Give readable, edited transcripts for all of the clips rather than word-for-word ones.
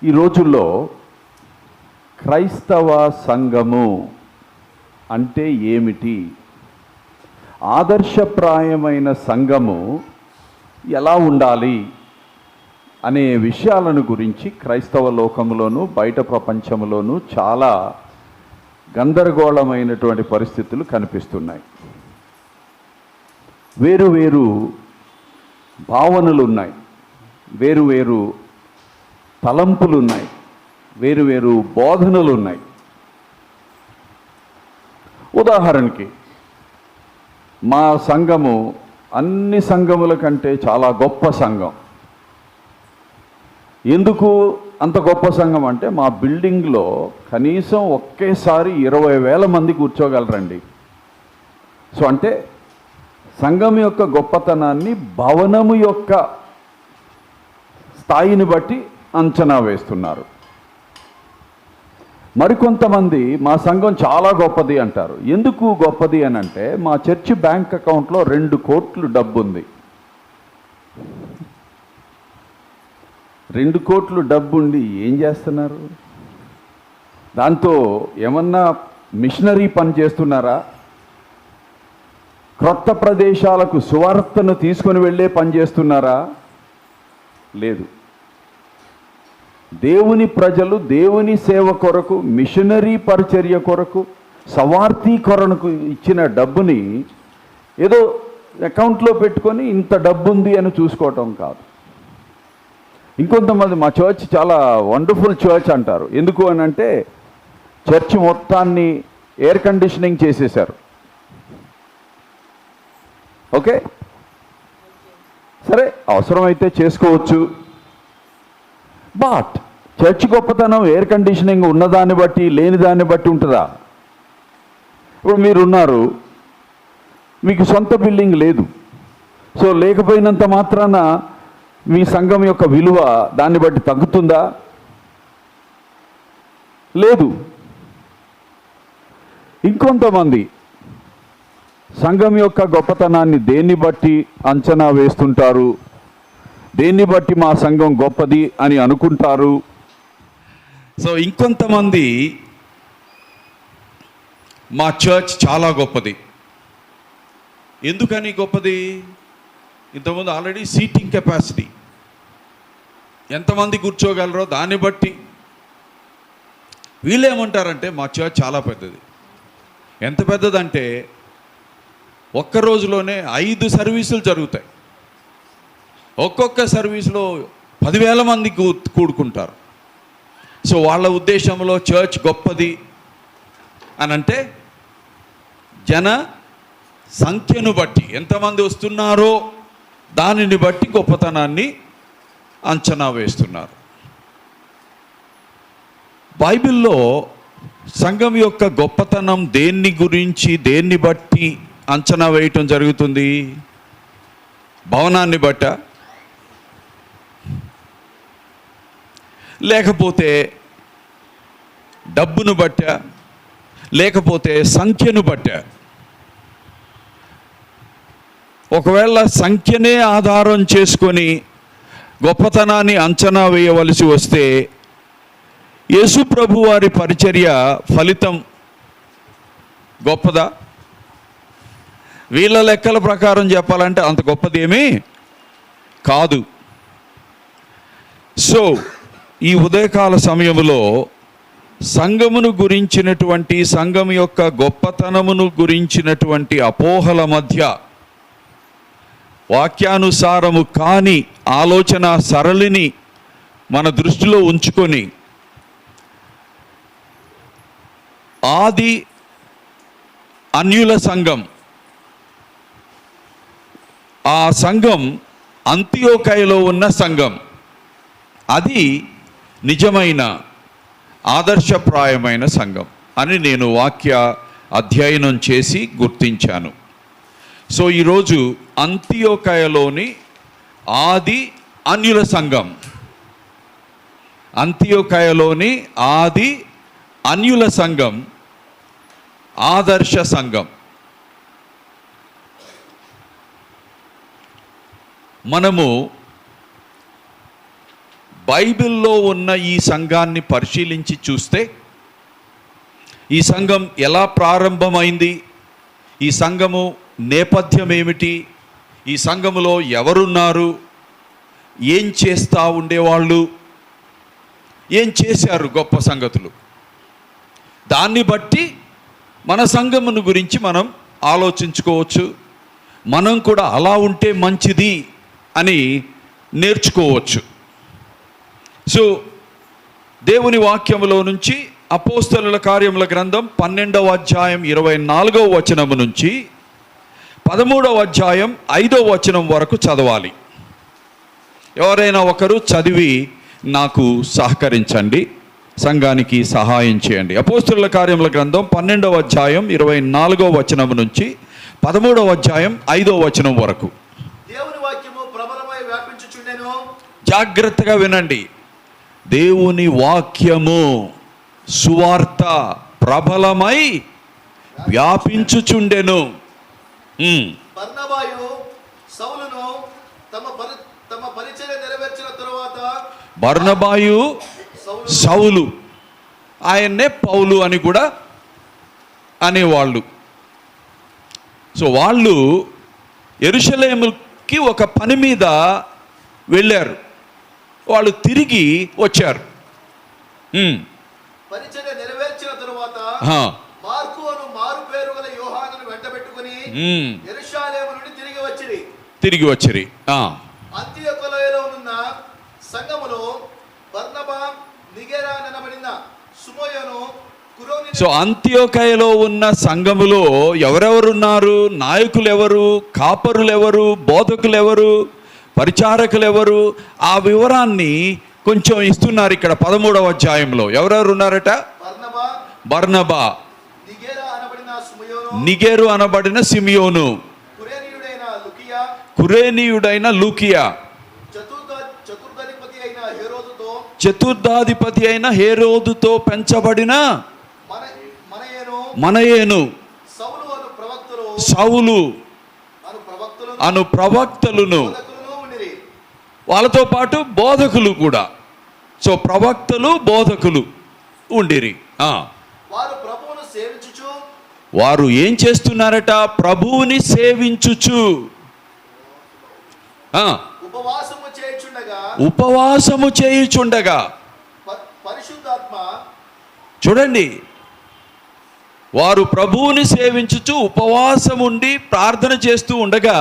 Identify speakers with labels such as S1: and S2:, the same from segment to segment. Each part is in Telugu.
S1: ఈ రోజుల్లో క్రైస్తవ సంఘము అంటే ఏమిటి, ఆదర్శప్రాయమైన సంఘము ఎలా ఉండాలి అనే విషయాలను గురించి క్రైస్తవ లోకంలోనూ బయట ప్రపంచంలోనూ చాలా గందరగోళమైనటువంటి పరిస్థితులు కనిపిస్తున్నాయి. వేరు వేరు భావనలు ఉన్నాయి, వేరు వేరు తలంపులు ఉన్నాయి, వేరు వేరు బోధనలు ఉన్నాయి. ఉదాహరణకి మా సంఘము అన్ని సంఘముల కంటే చాలా గొప్ప సంఘం. ఎందుకు అంత గొప్ప సంఘం అంటే మా బిల్డింగ్లో కనీసం ఒకేసారి 20,000 మంది కూర్చోగలరండి. సో అంటే సంఘం యొక్క గొప్పతనాన్ని భవనము యొక్క స్థాయిని బట్టి అంచనా వేస్తున్నారు. మరికొంతమంది మా సంఘం చాలా గొప్పది అంటారు. ఎందుకు గొప్పది అని అంటే మా చర్చి బ్యాంక్ అకౌంట్లో 2 కోట్లు డబ్బు ఉంది. 2 కోట్లు డబ్బు ఉండి ఏం చేస్తున్నారు? దాంతో ఏమన్నా మిషనరీ పని చేస్తున్నారా? క్రొత్త ప్రదేశాలకు సువార్తను తీసుకొని వెళ్ళే పని చేస్తున్నారా? లేదు. దేవుని ప్రజలు దేవుని సేవ కొరకు, మిషనరీ పరిచర్య కొరకు, సవార్థీకరణకు ఇచ్చిన డబ్బుని ఏదో అకౌంట్లో పెట్టుకొని ఇంత డబ్బు ఉంది అని చూసుకోవటం కాదు. ఇంకొంతమంది మా చర్చ్ చాలా వండర్ఫుల్ చర్చ్ అంటారు. ఎందుకు అని అంటే చర్చ్ మొత్తాన్ని ఎయిర్ కండిషనింగ్ చేసేశారు. ఓకే, సరే, అవసరమైతే చేసుకోవచ్చు. బట్ చర్చ్ గొప్పతనం ఎయిర్ కండిషనింగ్ ఉన్నదాన్ని బట్టి లేని దాన్ని బట్టి ఉంటుందా? ఇప్పుడు మీరున్నారు, మీకు సొంత బిల్డింగ్ లేదు. సో లేకపోయినంత మాత్రాన మీ సంఘం యొక్క విలువ దాన్ని బట్టి తగ్గుతుందా? లేదు. ఇంకొంతమంది సంఘం యొక్క గొప్పతనాన్ని దేన్ని బట్టి అంచనా వేస్తుంటారు, దేన్ని బట్టి మా సంఘం గొప్పది అని అనుకుంటారు.
S2: సో ఇంకొంతమంది మా చర్చ్ చాలా గొప్పది. ఎందుకని గొప్పది? ఇంతకుముందు ఆల్రెడీ సీటింగ్ కెపాసిటీ ఎంతమంది కూర్చోగలరో దాన్ని బట్టి. వీళ్ళేమంటారంటే మా చర్చ్ చాలా పెద్దది. ఎంత పెద్దదంటే ఒక్క రోజులోనే 5 సర్వీసులు జరుగుతాయి. ఒక్కొక్క సర్వీసులో 10,000 మంది కూడుకుంటారు. సో వాళ్ళ ఉద్దేశంలో చర్చ్ గొప్పది అని అంటే జన సంఖ్యను బట్టి, ఎంతమంది వస్తున్నారో దానిని బట్టి గొప్పతనాన్ని అంచనా వేస్తున్నారు. బైబిల్లో సంఘం యొక్క గొప్పతనం దేన్ని గురించి, దేన్ని బట్టి అంచనా వేయటం జరుగుతుంది? భవనాన్ని బట్ట, లేకపోతే డబ్బును బట్ట, లేకపోతే సంఖ్యను బట్ట? ఒకవేళ సంఖ్యనే ఆధారం చేసుకొని గొప్పతనాన్ని అంచనా వేయవలసి వస్తే యేసు ప్రభు వారి పరిచర్య ఫలితం గొప్పదా? వీళ్ళ లెక్కల ప్రకారం చెప్పాలంటే అంత గొప్పదేమీ కాదు. సో ఈ ఉదయకాల సమయంలో సంఘమును గురించినటువంటి, సంఘం యొక్క గొప్పతనమును గురించినటువంటి అపోహల మధ్య వాక్యానుసారము కాని ఆలోచన సరళిని మన దృష్టిలో ఉంచుకొని ఆది అన్యుల సంఘం, ఆ సంఘం అంతియోకయలో ఉన్న సంఘం, అది నిజమైన ఆదర్శప్రాయమైన సంఘం అని నేను వాక్య అధ్యయనం చేసి గుర్తించాను. సో ఈరోజు అంతియోకయలోని ఆది అన్యుల సంఘం, అంతియోకయలోని ఆది అన్యుల సంఘం ఆదర్శ సంఘం. మనము బైబిల్లో ఉన్న ఈ సంఘాన్ని పరిశీలించి చూస్తే, ఈ సంఘం ఎలా ప్రారంభమైంది, ఈ సంఘము నేపథ్యం ఏమిటి, ఈ సంఘములో ఎవరున్నారు, ఏం చేస్తూ ఉండేవాళ్ళు, ఏం చేశారు గొప్ప సంగతులు, దాన్ని బట్టి మన సంఘమును గురించి మనం ఆలోచించుకోవచ్చు. మనం కూడా అలా ఉంటే మంచిది అని నేర్చుకోవచ్చు. సో దేవుని వాక్యములో నుంచి అపోస్తలుల కార్యముల గ్రంథం 12వ అధ్యాయం 24వ వచనము నుంచి 13వ అధ్యాయం 5వ వచనం వరకు చదవాలి. ఎవరైనా ఒకరు చదివి నాకు సహకరించండి, సంఘానికి సహాయం చేయండి. అపోస్తలుల కార్యముల గ్రంథం 12వ అధ్యాయం 24వ వచనం నుంచి 13వ అధ్యాయం 5వ వచనం వరకు.
S3: దేవుని వాక్యము ప్రబలమై వ్యాపించుచుండెను.
S2: జాగ్రత్తగా వినండి. దేవుని వాక్యము సువార్త ప్రబలమై వ్యాపించుచుండెను.
S3: బర్నబాయు సౌలును తమ పరిచర్య నెరవేర్చిన తరువాత,
S2: బర్నబాయు సౌలు, ఆయన్నే పౌలు అని కూడా అనేవాళ్ళు. సో వాళ్ళు యెరూషలేముకి ఒక పని మీద వెళ్ళారు, వాళ్ళు తిరిగి వచ్చారు.
S3: పరిచర్య నెరవేర్చిన తరువాత మార్కు అను మారు పేరు గల యోహానును వెంటబెట్టుకుని యెరూషలేము నుండి తిరిగి వచ్చిరి. అంతియొకయలో ఉన్న సంఘములో బర్నబా, నిగేరా అనబడిన సుమోయోను, కురోని.
S2: సో అంతియొకయలో ఉన్న సంఘములో ఎవరెవరున్నారు, నాయకులు ఎవరు, కాపరులు ఎవరు, బోధకులు ఎవరు, పరిచారకులు ఎవరు, ఆ వివరాన్ని కొంచెం ఇస్తున్నారు ఇక్కడ 13వ అధ్యాయంలో. ఎవరెవరు ఉన్నారట? బర్నబా, నిగేరు అనబడిన సిమియోను, కురేనీయుడైన లూకియా, చతుర్థాధిపతి అయిన హేరోదుతో పెంచబడిన మనయేను, సౌలు అను ప్రవక్తలును, వాళ్ళతో పాటు బోధకులు కూడా. సో ప్రవక్తలు, బోధకులు ఉండిరి. వారు ఏం చేస్తున్నారట? ప్రభువుని సేవించుచు ఉపవాసము చేయుచుండగా. చూడండి, వారు ప్రభువుని సేవించుచు ఉపవాసం ఉండి ప్రార్థన చేస్తూ ఉండగా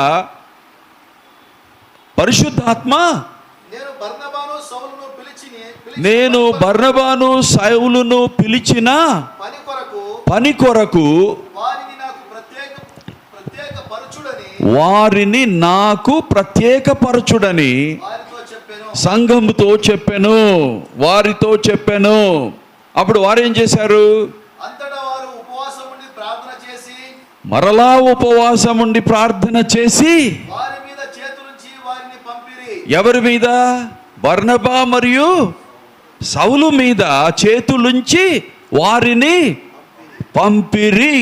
S2: పరిశుద్ధాత్మ నేను బర్నబాను సౌలును పిలిచిన పని కొరకు వారిని నాకు ప్రత్యేకపరచుడని సంఘముతో చెప్పెను, వారితో చెప్పెను. అప్పుడు వారు ఏం చేశారు? మరలా ఉపవాసం ఉండి ప్రార్థన చేసి ఎవరి మీద? బర్నబా మరియు సౌలు మీద చేతులుంచి వారిని పంపిరి.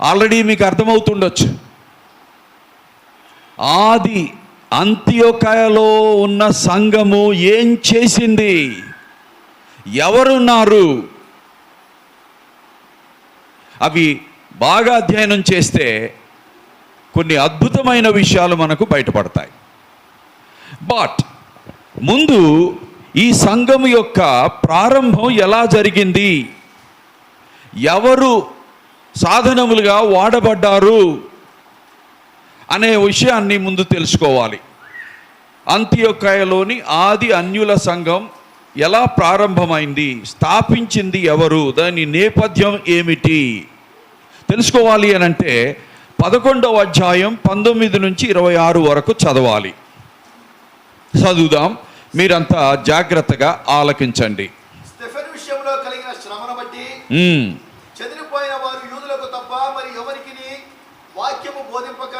S2: ఆల్రెడీ మీకు అర్థమవుతుండొచ్చు, ఆది అంతియొకయలో ఉన్న సంఘము ఏం చేసింది, ఎవరున్నారు, అవి బాగా అధ్యయనం చేస్తే కొన్ని అద్భుతమైన విషయాలు మనకు బయటపడతాయి. బట్ ముందు ఈ సంఘం యొక్క ప్రారంభం ఎలా జరిగింది, ఎవరు సాధనములుగా వాడబడ్డారు అనే విషయాన్ని ముందు తెలుసుకోవాలి. అంతియొకయలోని ఆది అన్యుల సంఘం ఎలా ప్రారంభమైంది, స్థాపించింది ఎవరు, దాని నేపథ్యం ఏమిటి తెలుసుకోవాలి అని అంటే 11వ అధ్యాయం 19 నుంచి 26 వరకు చదవాలి. చదువుదాం, మీరంతా జాగ్రత్తగా ఆలకించండి.
S3: స్టెఫెను విషయంలో కలిగిన శ్రమను బట్టి చెదిరిపోయిన వారు యూదులకు తప్ప మరి ఎవరికిని వాక్యము బోధింపక.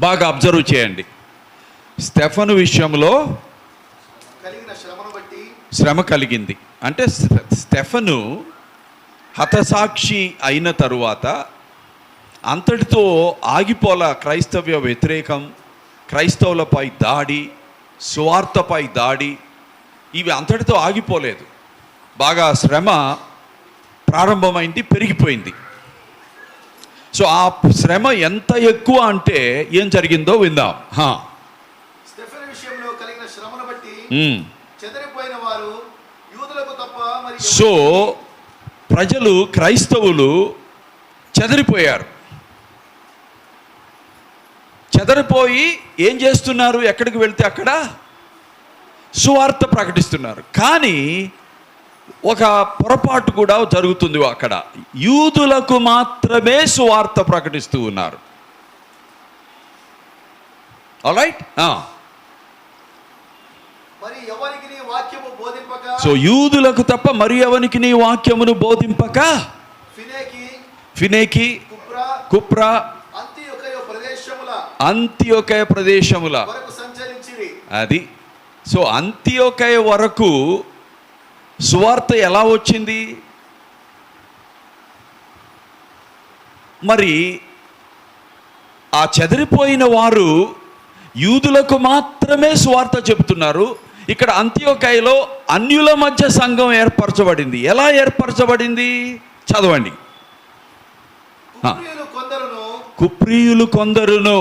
S2: బాగా అబ్జర్వ్ చేయండి. స్టెఫెను విషయంలో
S3: కలిగిన శ్రమను బట్టి,
S2: శ్రమ కలిగింది అంటే స్టెఫెను హతసాక్షి అయిన తరువాత అంతటితో ఆగిపోల క్రైస్తవ్య వ్యతిరేకం, క్రైస్తవులపై దాడి, సువార్తపై దాడి, ఇవి అంతటితో ఆగిపోలేదు. బాగా శ్రమ ప్రారంభమైంది, పెరిగిపోయింది. సో ఆ శ్రమ ఎంత ఎక్కువ అంటే ఏం జరిగిందో విందాం.
S3: స్టెఫెను విషయంలో కలిగిన శ్రమను బట్టి చెదరిపోయిన వారు యూదులకు తప్ప మరి
S2: సో ప్రజలు, క్రైస్తవులు చెదరిపోయారు. చెదరిపోయి ఏం చేస్తున్నారు? ఎక్కడికి వెళ్తే అక్కడ సువార్త ప్రకటిస్తున్నారు. కానీ ఒక పొరపాటు కూడా జరుగుతుంది అక్కడ. యూదులకు మాత్రమే సువార్త ప్రకటిస్తూ ఉన్నారు. ఆల్రైట్.
S3: మరి ఎవరికి నీ వాక్యము బోధింపక,
S2: సో యూదులకు తప్ప మరి ఎవరికి నీ వాక్యమును బోధింపక ఫినేకి, కుప్రా, అంతియొకయ ప్రదేశముల
S3: వరకు సంచరించిరి.
S2: అది. సో అంతియొకయ వరకు సువార్త ఎలా వచ్చింది? మరి ఆ చెదిరిపోయిన వారు యూదులకు మాత్రమే సువార్త చెబుతున్నారు. ఇక్కడ అంతియొకయలో అన్యుల మధ్య సంఘం ఏర్పరచబడింది. ఎలా ఏర్పరచబడింది? చదవండి. కుప్రీయులు కొందరును,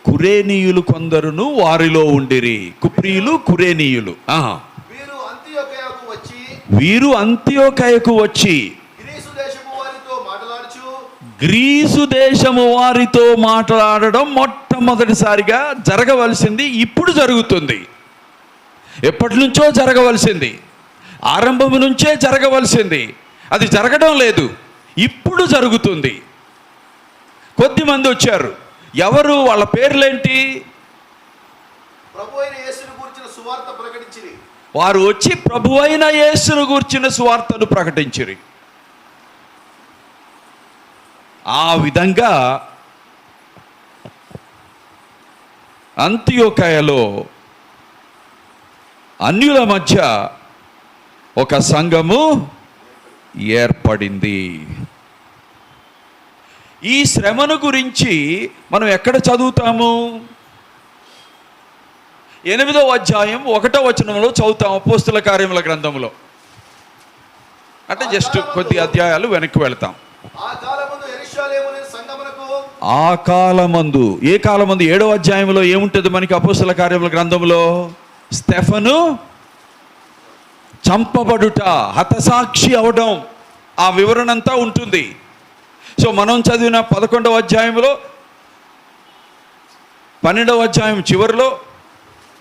S2: కురేనీయులు కొందరును వారిలో ఉండిరి. కుప్రీయులు, కురేనీయులు. వీరు అంతియొకయకు వచ్చి గ్రీసు దేశము వారితో మాట్లాడడం మొట్టమొదటిసారిగా జరగవలసింది. ఇప్పుడు జరుగుతుంది. ఎప్పటి నుంచో జరగవలసింది, ఆరంభము నుంచే జరగవలసింది. అది జరగడం లేదు, ఇప్పుడు జరుగుతుంది. కొద్దిమంది వచ్చారు. ఎవరు? వాళ్ళ పేర్లేంటి? వారు వచ్చి ప్రభువైన యేసును గూర్చిన సువార్తను ప్రకటించిరి. ఆ విధంగా అంతియొకయలో అన్యుల మధ్య ఒక సంఘము ఏర్పడింది. ఈ శ్రమను గురించి మనం ఎక్కడ చదువుతాము? 8వ అధ్యాయం 1వ వచనంలో చదువుతాం, అపోస్తుల కార్యముల గ్రంథంలో. అంటే జస్ట్ కొద్ది అధ్యాయాలు వెనక్కి వెళ్తాం. ఆ కాలమందు, ఏ కాలమందు? 7వ అధ్యాయంలో ఏముంటుంది మనకి అపోస్తుల కార్యముల గ్రంథంలో? స్టెఫను చంపబడుట, హతసాక్షి అవడం, ఆ వివరణ అంతా ఉంటుంది. సో మనం చదివిన 11వ అధ్యాయంలో, 12వ అధ్యాయం చివరిలో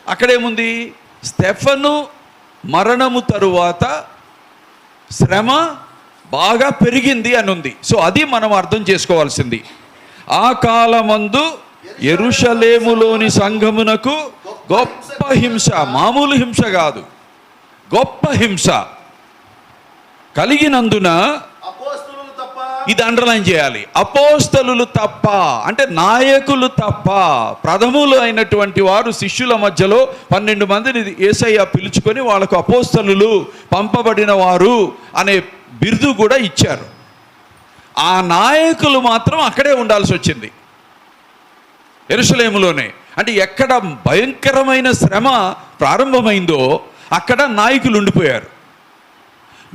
S2: అక్కడేముంది? స్టెఫను మరణము తరువాత శ్రమ బాగా పెరిగింది అని ఉంది. సో అది మనం అర్థం చేసుకోవాల్సింది. ఆ కాలమందు యెరూషలేములోని సంఘమునకు గొప్ప హింస, మామూలు హింస కాదు, గొప్ప హింస కలిగినందున, ఇది అండర్లైన్ చేయాలి, అపోస్తలులు తప్ప, అంటే నాయకులు తప్ప, ప్రథములు అయినటువంటి వారు శిష్యుల మధ్యలో 12 మందిని యేసయ్య పిలుచుకొని వాళ్ళకు అపోస్తలులు, పంపబడిన వారు అనే బిరుదు కూడా ఇచ్చారు. ఆ నాయకులు మాత్రం అక్కడే ఉండాల్సి వచ్చింది, యెరూషలేములోనే. అంటే ఎక్కడ భయంకరమైన శ్రమ ప్రారంభమైందో అక్కడ నాయకులు ఉండిపోయారు.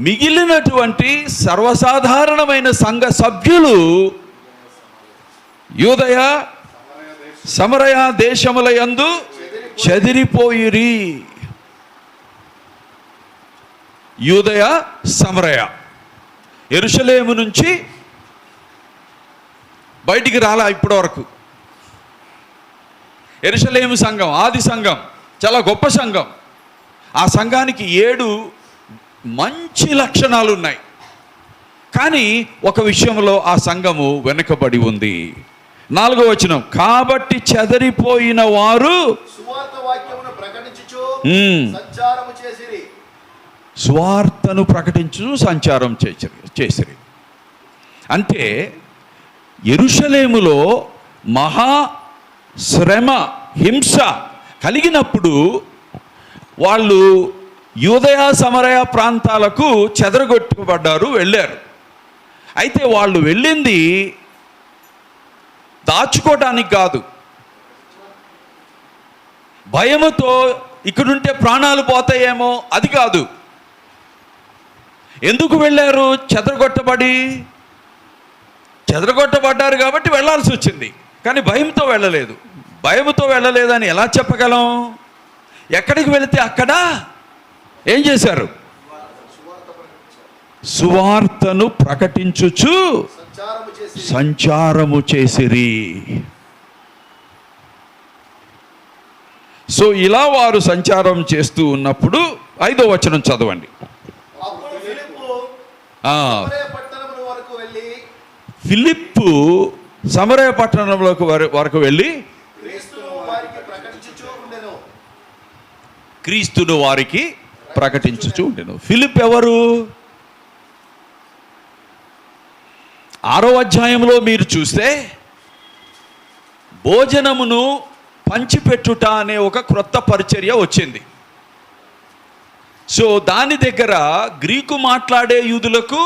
S2: మిగిలినటువంటి సర్వసాధారణమైన సంఘ సభ్యులు యూదయ సమరయ దేశముల యందు చెదిరిపోయిరి. యూదయ, సమరయ, యెరూషలేము నుంచి బయటికి రాలా ఇప్పటి వరకు. యెరూషలేము సంఘం, ఆది సంఘం, చాలా గొప్ప సంఘం. ఆ సంఘానికి 7 మంచి లక్షణాలు ఉన్నాయి. కానీ ఒక విషయంలో ఆ సంఘము వెనుకబడి ఉంది. 4వ వచనం, కాబట్టి చెదరిపోయిన వారు సువార్తను ప్రకటించు సంచారం చేసిరి. అంటే యెరూషలేములో మహా శ్రమ, హింస కలిగినప్పుడు వాళ్ళు యూదయ సమరయ ప్రాంతాలకు చెదరగొట్టుబడ్డారు, వెళ్ళారు. అయితే వాళ్ళు వెళ్ళింది దాచుకోవడానికి కాదు, భయముతో ఇక్కడుంటే ప్రాణాలు పోతాయేమో అది కాదు. ఎందుకు వెళ్ళారు? చెదరగొట్టబడ్డారు కాబట్టి వెళ్ళాల్సి వచ్చింది, కానీ భయంతో వెళ్ళలేదు. భయంతో వెళ్ళలేదని ఎలా చెప్పగలం? ఎక్కడికి వెళితే అక్కడ ఏం చేశారు? సువార్తను ప్రకటించుచు సంచారము చేసిరి. సో ఇలా వారు సంచారం చేస్తూ ఉన్నప్పుడు 5వ వచనం చదవండి.
S3: అప్పుడు
S2: ఫిలిప్పు సమరయ పట్టణంలోకి వరకు వెళ్ళి క్రీస్తును వారికి ప్రకటించుచు ఉండెను. ఫిలిప్ ఎవరు? 6వ అధ్యాయంలో మీరు చూస్తే భోజనమును పంచిపెట్టుట అనే ఒక క్రొత్త పరిచర్య వచ్చింది. సో దాని దగ్గర గ్రీకు మాట్లాడే యూదులకు,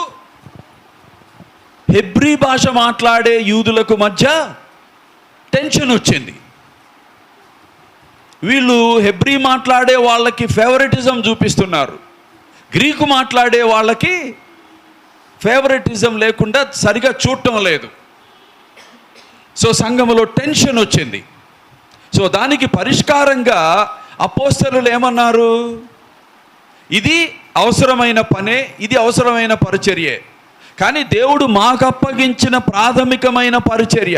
S2: హెబ్రీ భాష మాట్లాడే యూదులకు మధ్య టెన్షన్ వచ్చింది. వీళ్ళు హెబ్రీ మాట్లాడే వాళ్ళకి ఫేవరెటిజం చూపిస్తున్నారు, గ్రీకు మాట్లాడే వాళ్ళకి ఫేవరెటిజం లేకుండా సరిగా చూడటం లేదు. సో సంఘములో టెన్షన్ వచ్చింది. సో దానికి పరిష్కారంగా అపోస్తలులు ఏమన్నారు? ఇది అవసరమైన పనే, ఇది అవసరమైన పరిచర్యే, కానీ దేవుడు మాకు అప్పగించిన ప్రాథమికమైన పరిచర్య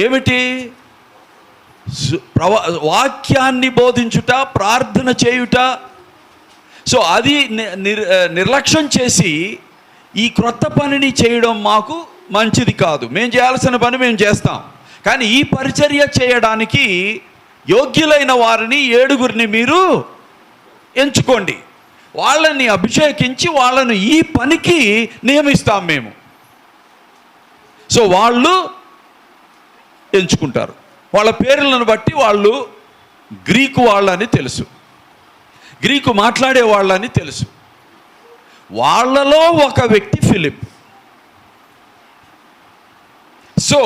S2: ఏమిటి? వాక్యాన్ని బోధించుట, ప్రార్థన చేయుట. సో అది నిర్లక్ష్యం చేసి ఈ క్రొత్త పనిని చేయడం మాకు మంచిది కాదు. మేము చేయాల్సిన పని మేము చేస్తాం, కానీ ఈ పరిచర్య చేయడానికి యోగ్యులైన వారిని 7గురిని మీరు ఎంచుకోండి, వాళ్ళని అభిషేకించి వాళ్ళను ఈ పనికి నియమిస్తాం మేము. సో వాళ్ళు ఎంచుకుంటారు. వాళ్ళ పేర్లను బట్టి వాళ్ళు గ్రీకు వాళ్ళని తెలుసు, గ్రీకు మాట్లాడే వాళ్ళని తెలుసు. వాళ్ళలో ఒక వ్యక్తి ఫిలిప్. సో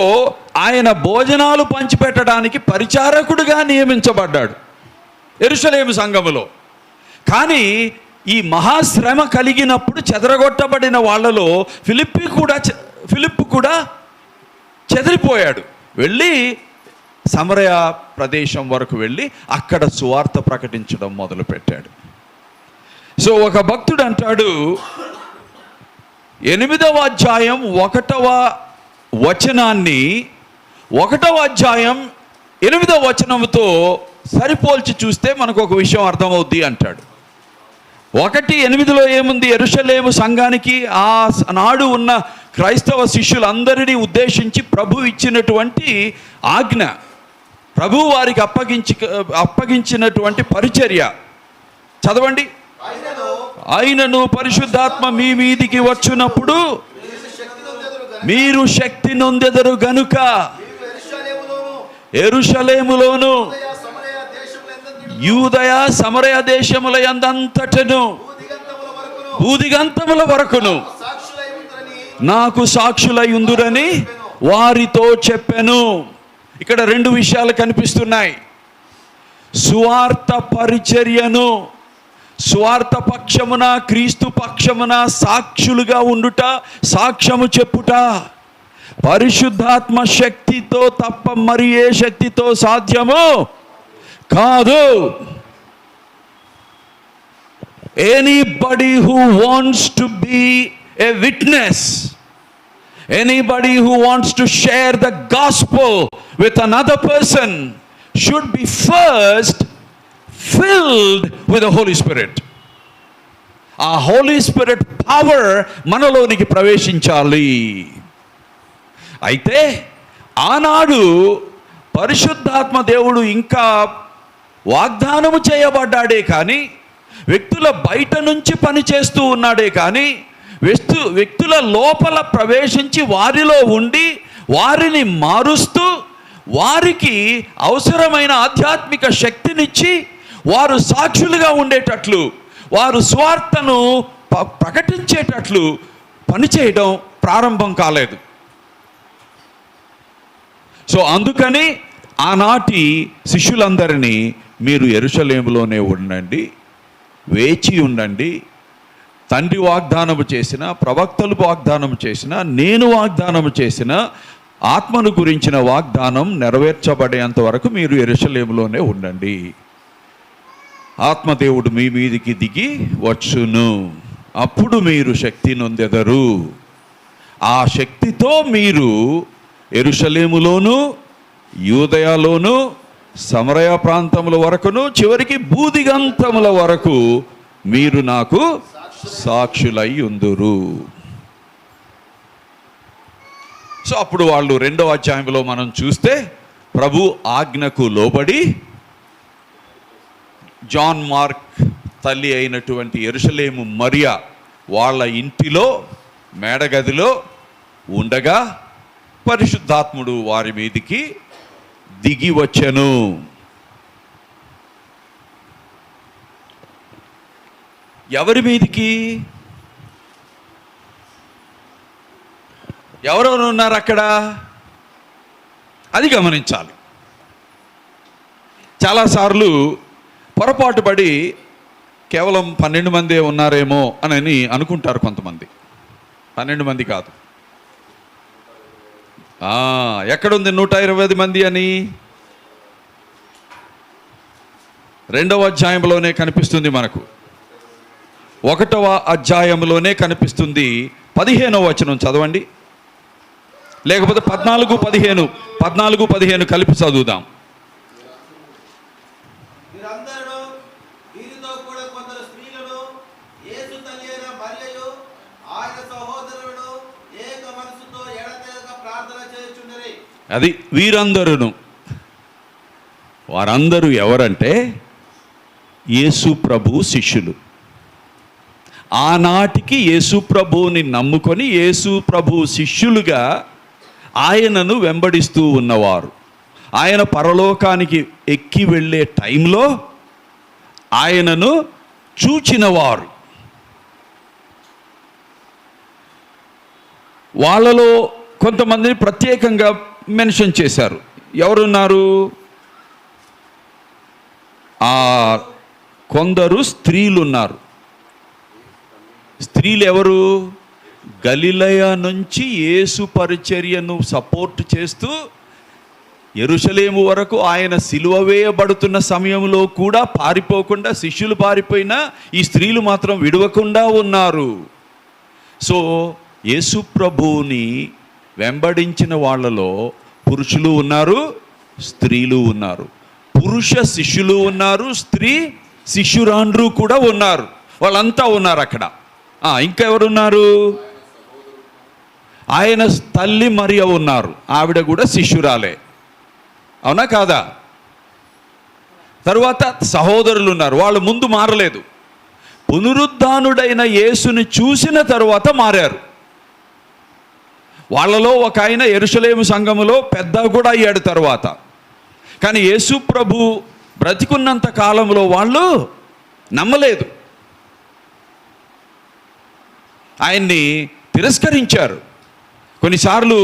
S2: ఆయన భోజనాలు పంచిపెట్టడానికి పరిచారకుడిగా నియమించబడ్డాడు యెరూషలేము సంఘములో. కానీ ఈ మహాశ్రమ కలిగినప్పుడు చెదరగొట్టబడిన వాళ్ళలో ఫిలిప్ కూడా చెదిరిపోయాడు. వెళ్ళి సమరయ ప్రదేశం వరకు వెళ్ళి అక్కడ సువార్త ప్రకటించడం మొదలుపెట్టాడు. సో ఒక భక్తుడు అంటాడు, 8వ అధ్యాయం 1వ వచనాన్ని 1వ అధ్యాయం 8వ వచనంతో సరిపోల్చి చూస్తే మనకు ఒక విషయం అర్థమవుద్ది అంటాడు. 1:8లో ఏముంది? యెరూషలేము సంఘానికి ఆ నాడు ఉన్న క్రైస్తవ శిష్యులందరినీ ఉద్దేశించి ప్రభు ఇచ్చినటువంటి ఆజ్ఞ, ప్రభు వారికి అప్పగించినటువంటి పరిచర్య. చదవండి. ఆయనను పరిశుద్ధాత్మ మీ మీదికి వచ్చినప్పుడు మీరు శక్తి నొందెదరు గనుక యెరూషలేములోను యూదయ సమరయ దేశముల యందంతటను భూదిగంతముల వరకును నాకు సాక్షులై ఉందురని వారితో చెప్పెను. ఇక్కడ 2 విషయాలు కనిపిస్తున్నాయి. సువార్త పరిచర్యను, స్వార్థ పక్షమున క్రీస్తు పక్షమున సాక్షులుగా ఉండుట, సాక్ష్యము చెప్పుట పరిశుద్ధాత్మ శక్తితో తప్ప మరి ఏ శక్తితో సాధ్యము కాదు. Anybody who wants to be a witness, anybody who wants to share the gospel with another person should be first filled with the Holy Spirit. ఆ Holy Spirit power మనలోనికి ప్రవేశించాలి. అయితే ఆనాడు పరిశుద్ధాత్మ దేవుడు ఇంకా వాగ్దానము చేయబడ్డాడే కానీ, వ్యక్తుల బయట నుంచి పని చేస్తూ ఉన్నాడే కానీ, వ్యక్తుల లోపల ప్రవేశించి వారిలో ఉండి వారిని మారుస్తూ వారికి అవసరమైన ఆధ్యాత్మిక శక్తినిచ్చి వారు సాక్షులుగా ఉండేటట్లు, వారు స్వార్థను ప్రకటించేటట్లు పనిచేయడం ప్రారంభం కాలేదు. సో అందుకని ఆనాటి శిష్యులందరినీ మీరు యెరూషలేములోనే ఉండండి, వేచి ఉండండి, తండ్రి వాగ్దానము చేసిన, ప్రవక్తలు వాగ్దానం చేసిన, నేను వాగ్దానం చేసిన ఆత్మను గురించిన వాగ్దానం నెరవేర్చబడేంత వరకు మీరు యెరూషలేములోనే ఉండండి. ఆత్మదేవుడు మీ మీదికి దిగి వచ్చును, అప్పుడు మీరు శక్తి నొందెదరు. ఆ శక్తితో మీరు యెరూషలేములోను, యూదయలోను, సమరయ ప్రాంతముల వరకును, చివరికి భూదిగంతముల వరకు మీరు నాకు సాక్షులై ఉందురు. సో అప్పుడు వాళ్ళు 2వ అధ్యాయంలో మనం చూస్తే ప్రభు ఆజ్ఞకు లోబడి జాన్ మార్క్ తల్లి అయినటువంటి యెరూషలేము మరియా వాళ్ళ ఇంటిలో మేడగదిలో ఉండగా పరిశుద్ధాత్ముడు వారి మీదికి దిగి వచ్చెను. ఎవరి మీదికి? ఎవరెవరు ఉన్నారు అక్కడ? అది గమనించాలి. చాలాసార్లు పొరపాటు పడి కేవలం 12 మందే ఉన్నారేమో అని అనుకుంటారు కొంతమంది. 12 మంది కాదు. ఎక్కడుంది 120 మంది అని? 2వ అధ్యాయంలోనే కనిపిస్తుంది మనకు. 1వ అధ్యాయంలోనే కనిపిస్తుంది. 15వ వచనం చదవండి, లేకపోతే 14, 15 కలిపి చదువుదాం. అది వీరందరూ. వారందరూ ఎవరంటే యేసు ప్రభు శిష్యులు. ఆనాటికి యేసు ప్రభువుని నమ్ముకొని యేసు ప్రభు శిష్యులుగా ఆయనను వెంబడిస్తూ ఉన్నవారు. ఆయన పరలోకానికి ఎక్కి వెళ్ళే టైంలో ఆయనను చూచినవారు. వాళ్ళలో కొంతమందిని ప్రత్యేకంగా మెన్షన్ చేశారు. ఎవరున్నారు? కొందరు స్త్రీలు ఉన్నారు. స్త్రీలు ఎవరు? గలిలయ నుంచి యేసు పరిచర్యను సపోర్ట్ చేస్తూ యెరూషలేము వరకు ఆయన సిలువ వేయబడుతున్న సమయంలో కూడా పారిపోకుండా, శిష్యులు పారిపోయినా ఈ స్త్రీలు మాత్రం విడవకుండా ఉన్నారు. సో యేసు ప్రభువుని వెంబడించిన వాళ్ళలో పురుషులు ఉన్నారు, స్త్రీలు ఉన్నారు. పురుష శిష్యులు ఉన్నారు, స్త్రీ శిష్యురాండ్రు కూడా ఉన్నారు. వాళ్ళంతా ఉన్నారు అక్కడ. ఇంకా ఎవరున్నారు? ఆయన తల్లి మరియ ఉన్నారు. ఆవిడ కూడా శిష్యురాలే, అవునా కాదా? తరువాత సహోదరులు ఉన్నారు. వాళ్ళు ముందు మారలేదు. పునరుద్ధానుడైన యేసుని చూసిన తరువాత మారారు. వాళ్ళలో ఒక ఆయన యెరూషలేము సంఘములో పెద్ద కూడా అయ్యాడు తరువాత. కానీ యేసు ప్రభు బ్రతికున్నంత కాలంలో వాళ్ళు నమ్మలేదు, ఆయన్ని తిరస్కరించారు. కొన్నిసార్లు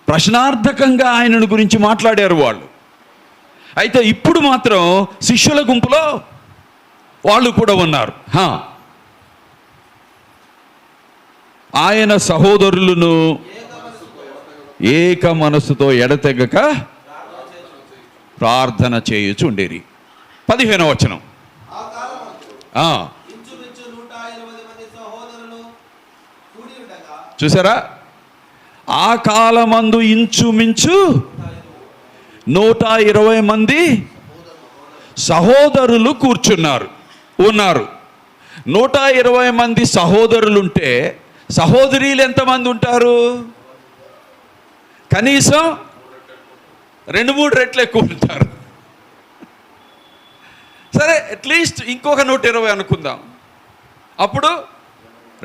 S2: ప్రశ్నార్థకంగా ఆయనను గురించి మాట్లాడారు వాళ్ళు. అయితే ఇప్పుడు మాత్రం శిష్యుల గుంపులో వాళ్ళు కూడా ఉన్నారు. ఆయన సహోదరులను ఏక మనస్సుతో ఎడతెగక ప్రార్థన చేయుచుండేరి. 15వ వచనం. చూసారా? ఆ కాలమందు ఇంచుమించు 120 మంది సహోదరులు ఉన్నారు. 120 మంది సహోదరులుంటే సహోదరీలు ఎంతమంది ఉంటారు? కనీసం 2-3 రెట్లు ఎక్కువ ఉంటారు. సరే, అట్లీస్ట్ ఇంకొక 120 అనుకుందాం. అప్పుడు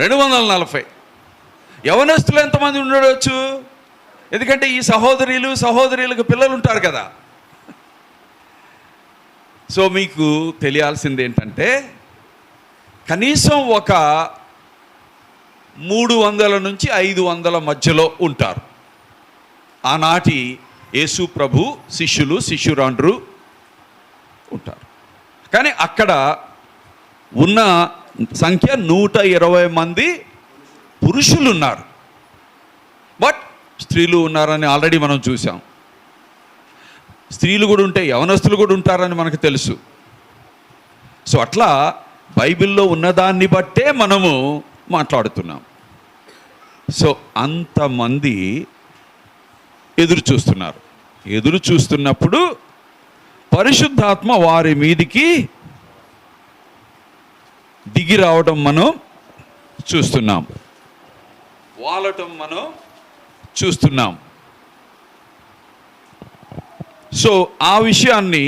S2: 240. యవనస్తులు ఎంతమంది ఉండవచ్చు? ఎందుకంటే ఈ సహోదరులకు పిల్లలు ఉంటారు కదా. సో మీకు తెలియాల్సింది ఏంటంటే కనీసం ఒక 300 నుంచి 500 మధ్యలో ఉంటారు. ఆనాటి యేసు ప్రభు శిష్యులు శిష్యురాండ్రు ఉంటారు. కానీ అక్కడ ఉన్న సంఖ్య 120 మంది పురుషులు ఉన్నారు. బట్ స్త్రీలు ఉన్నారని ఆల్రెడీ మనం చూసాం. స్త్రీలు కూడా ఉంటే యవనస్తులు కూడా ఉంటారని మనకు తెలుసు. సో అట్లా బైబిల్లో ఉన్నదాన్ని బట్టే మనము మాట్లాడుతున్నాం. సో అంతమంది ఎదురు చూస్తున్నారు. ఎదురు చూస్తున్నప్పుడు పరిశుద్ధాత్మ వారి మీదికి దిగి రావడం మనం చూస్తున్నాం, వాలటం మనం చూస్తున్నాం. సో ఆ విషయాన్ని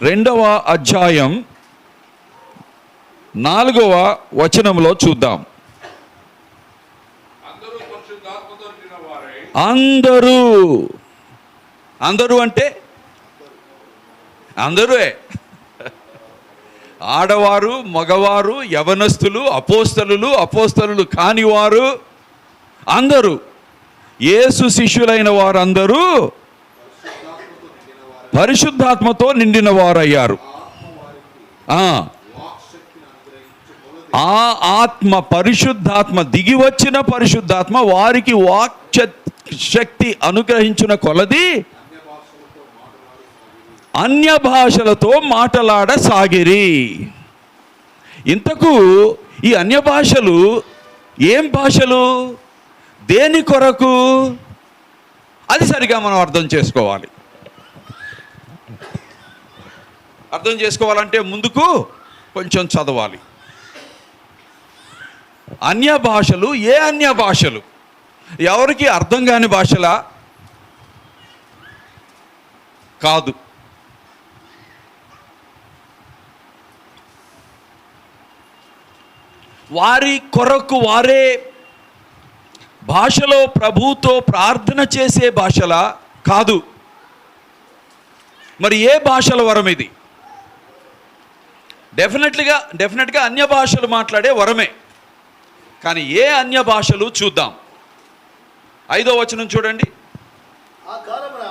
S2: 2వ అధ్యాయం 4వ వచనంలో చూద్దాం. అందరూ అంటే అందరూ, ఆడవారు, మగవారు, యవనస్తులు, అపోస్తలులు కానివారు, అందరూ, యేసు శిష్యులైన వారందరూ పరిశుద్ధాత్మతో నిండిన వారయ్యారు. ఆ ఆత్మ, పరిశుద్ధాత్మ, దిగి వచ్చిన పరిశుద్ధాత్మ వారికి వాక్ శక్తి అనుగ్రహించిన కొలది అన్య భాషలతో మాట్లాడసాగిరి. ఇంతకు ఈ అన్య భాషలు ఏం భాషలు, దేని కొరకు, అది సరిగా మనం అర్థం చేసుకోవాలి. అర్థం చేసుకోవాలంటే ముందుకు కొంచెం చదవాలి. అన్య భాషలు, ఏ అన్య భాషలు? ఎవరికి అర్థం కాని భాషలా? కాదు. వారి కొరకు వారే భాషలో ప్రభువుతో ప్రార్థన చేసే భాషలా? కాదు. మరి ఏ భాషల వరం ఇది? డెఫినెట్గా అన్య భాషలు మాట్లాడే వరమే. కానీ ఏ అన్య భాషలు చూద్దాం. 5వ వచనం చూడండి.
S3: ఆ కాలమున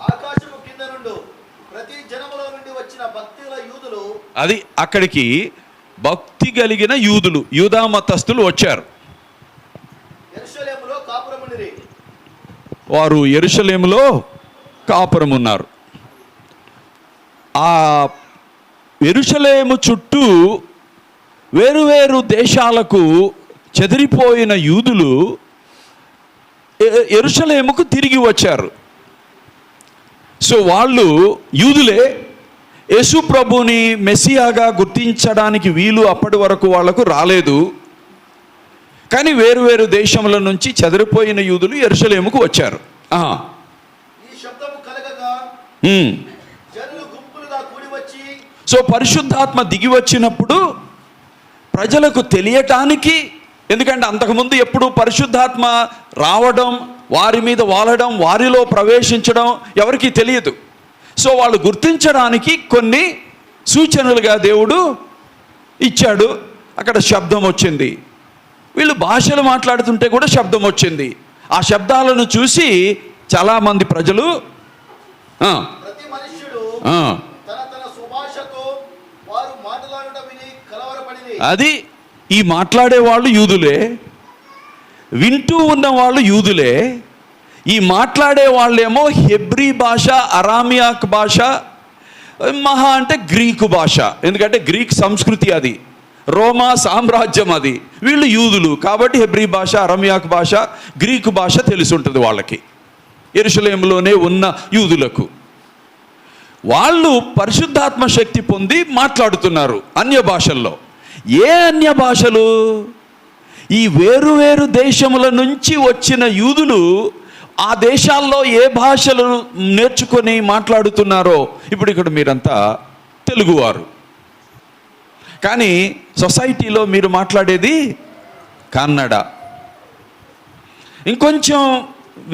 S3: ఆకాశము కింద నుండి ప్రతి జనములో నుండి వచ్చిన భక్తుల యూదులు,
S2: అది అక్కడికి భక్తి కలిగిన యూదులు, యూదా మతస్థులు వచ్చారు.
S3: యెరూషలేములో కాపురముండిరి.
S2: వారు యెరూషలేములో కాపురమున్నారు. ఆ యెరూషలేము చుట్టూ వేరువేరు దేశాలకు చెదిరిపోయిన యూదులు యెరూషలేముకు తిరిగి వచ్చారు. సో వాళ్ళు యూదులే. యేసు ప్రభుని మెస్సియాగా గుర్తించడానికి వీలు అప్పటి వరకు వాళ్లకు రాలేదు. కానీ వేరువేరు దేశముల నుంచి చెదిరిపోయిన యూదులు యెరూషలేముకు వచ్చారు.
S3: ఈ శబ్దము కలగగా జనులు గుంపులుగా కూడి వచ్చి,
S2: సో పరిశుద్ధాత్మ దిగి వచ్చినప్పుడు ప్రజలకు తెలియటానికి, ఎందుకంటే అంతకుముందు ఎప్పుడు పరిశుద్ధాత్మ రావడం, వారి మీద వాలడం, వారిలో ప్రవేశించడం ఎవరికీ తెలియదు. సో వాళ్ళు గుర్తించడానికి కొన్ని సూచనలుగా దేవుడు ఇచ్చాడు. అక్కడ శబ్దం వచ్చింది. వీళ్ళు భాషలు మాట్లాడుతుంటే కూడా శబ్దం వచ్చింది. ఆ శబ్దాలను చూసి చాలామంది ప్రజలు
S3: ప్రతి మనుష్యుడు తన స్వభాషతో వారు మాట్లాడటం విని కలవరపడి,
S2: అది ఈ మాట్లాడే వాళ్ళు యూదులే, వింటూ ఉన్న వాళ్ళు యూదులే. ఈ మాట్లాడే వాళ్ళేమో హెబ్రీ భాష, అరామియాక్ భాష, మహా అంటే గ్రీకు భాష. ఎందుకంటే గ్రీక్ సంస్కృతి అది, రోమా సామ్రాజ్యం అది. వీళ్ళు యూదులు కాబట్టి హెబ్రీ భాష, అరామియాక్ భాష, గ్రీకు భాష తెలిసి ఉంటుంది వాళ్ళకి, యెరూషలేములోనే ఉన్న యూదులకు. వాళ్ళు పరిశుద్ధాత్మ శక్తి పొంది మాట్లాడుతున్నారు అన్య భాషల్లో. ఏ అన్య భాషలు? ఈ వేరువేరు దేశముల నుంచి వచ్చిన యూదులు ఆ దేశాల్లో ఏ భాషలు నేర్చుకొని మాట్లాడుతున్నారో. ఇప్పుడు ఇక్కడ మీరంతా తెలుగువారు, కానీ సొసైటీలో మీరు మాట్లాడేది కన్నడ. ఇంకొంచెం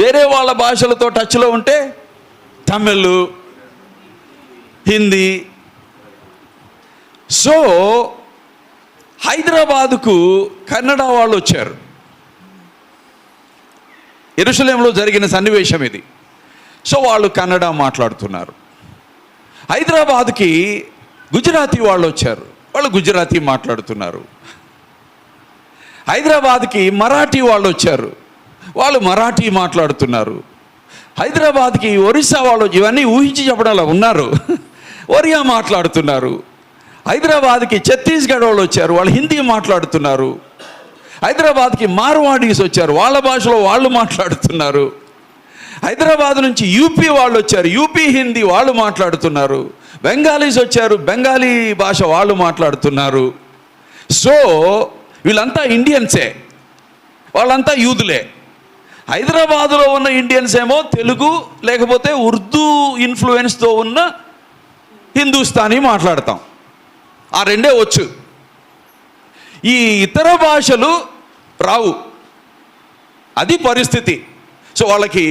S2: వేరే వాళ్ళ భాషలతో టచ్లో ఉంటే తమిళ్, హిందీ. సో హైదరాబాదుకు కన్నడ వాళ్ళు వచ్చారు. యెరూషలేములో జరిగిన సన్నివేశం ఇది. సో వాళ్ళు కన్నడ మాట్లాడుతున్నారు. హైదరాబాద్కి గుజరాతీ వాళ్ళు వచ్చారు, వాళ్ళు గుజరాతీ మాట్లాడుతున్నారు. హైదరాబాద్కి మరాఠీ వాళ్ళు వచ్చారు, వాళ్ళు మరాఠీ మాట్లాడుతున్నారు. హైదరాబాద్కి ఒరిస్సా వాళ్ళు, ఇవన్నీ ఊహించి చెప్పడంలో ఉన్నారు, ఒరియా మాట్లాడుతున్నారు. హైదరాబాద్కి ఛత్తీస్గఢ్ వాళ్ళు వచ్చారు, వాళ్ళు హిందీ మాట్లాడుతున్నారు. హైదరాబాద్కి మార్వాడీస్ వచ్చారు, వాళ్ళ భాషలో వాళ్ళు మాట్లాడుతున్నారు. హైదరాబాద్ నుంచి యూపీ వాళ్ళు వచ్చారు, యూపీ హిందీ వాళ్ళు మాట్లాడుతున్నారు. బెంగాలీస్ వచ్చారు, బెంగాలీ భాష వాళ్ళు మాట్లాడుతున్నారు. సో వీళ్ళంతా ఇండియన్సే, వాళ్ళంతా యూదులే. హైదరాబాదులో ఉన్న ఇండియన్స్ ఏమో తెలుగు లేకపోతే ఉర్దూ ఇన్ఫ్లుయెన్స్తో ఉన్న హిందూస్థానీ మాట్లాడతాం, ఆ రెండే వచ్చు. ఈ ఇతర భాషలు రావు, అది పరిస్థితి. సో వాళ్ళకి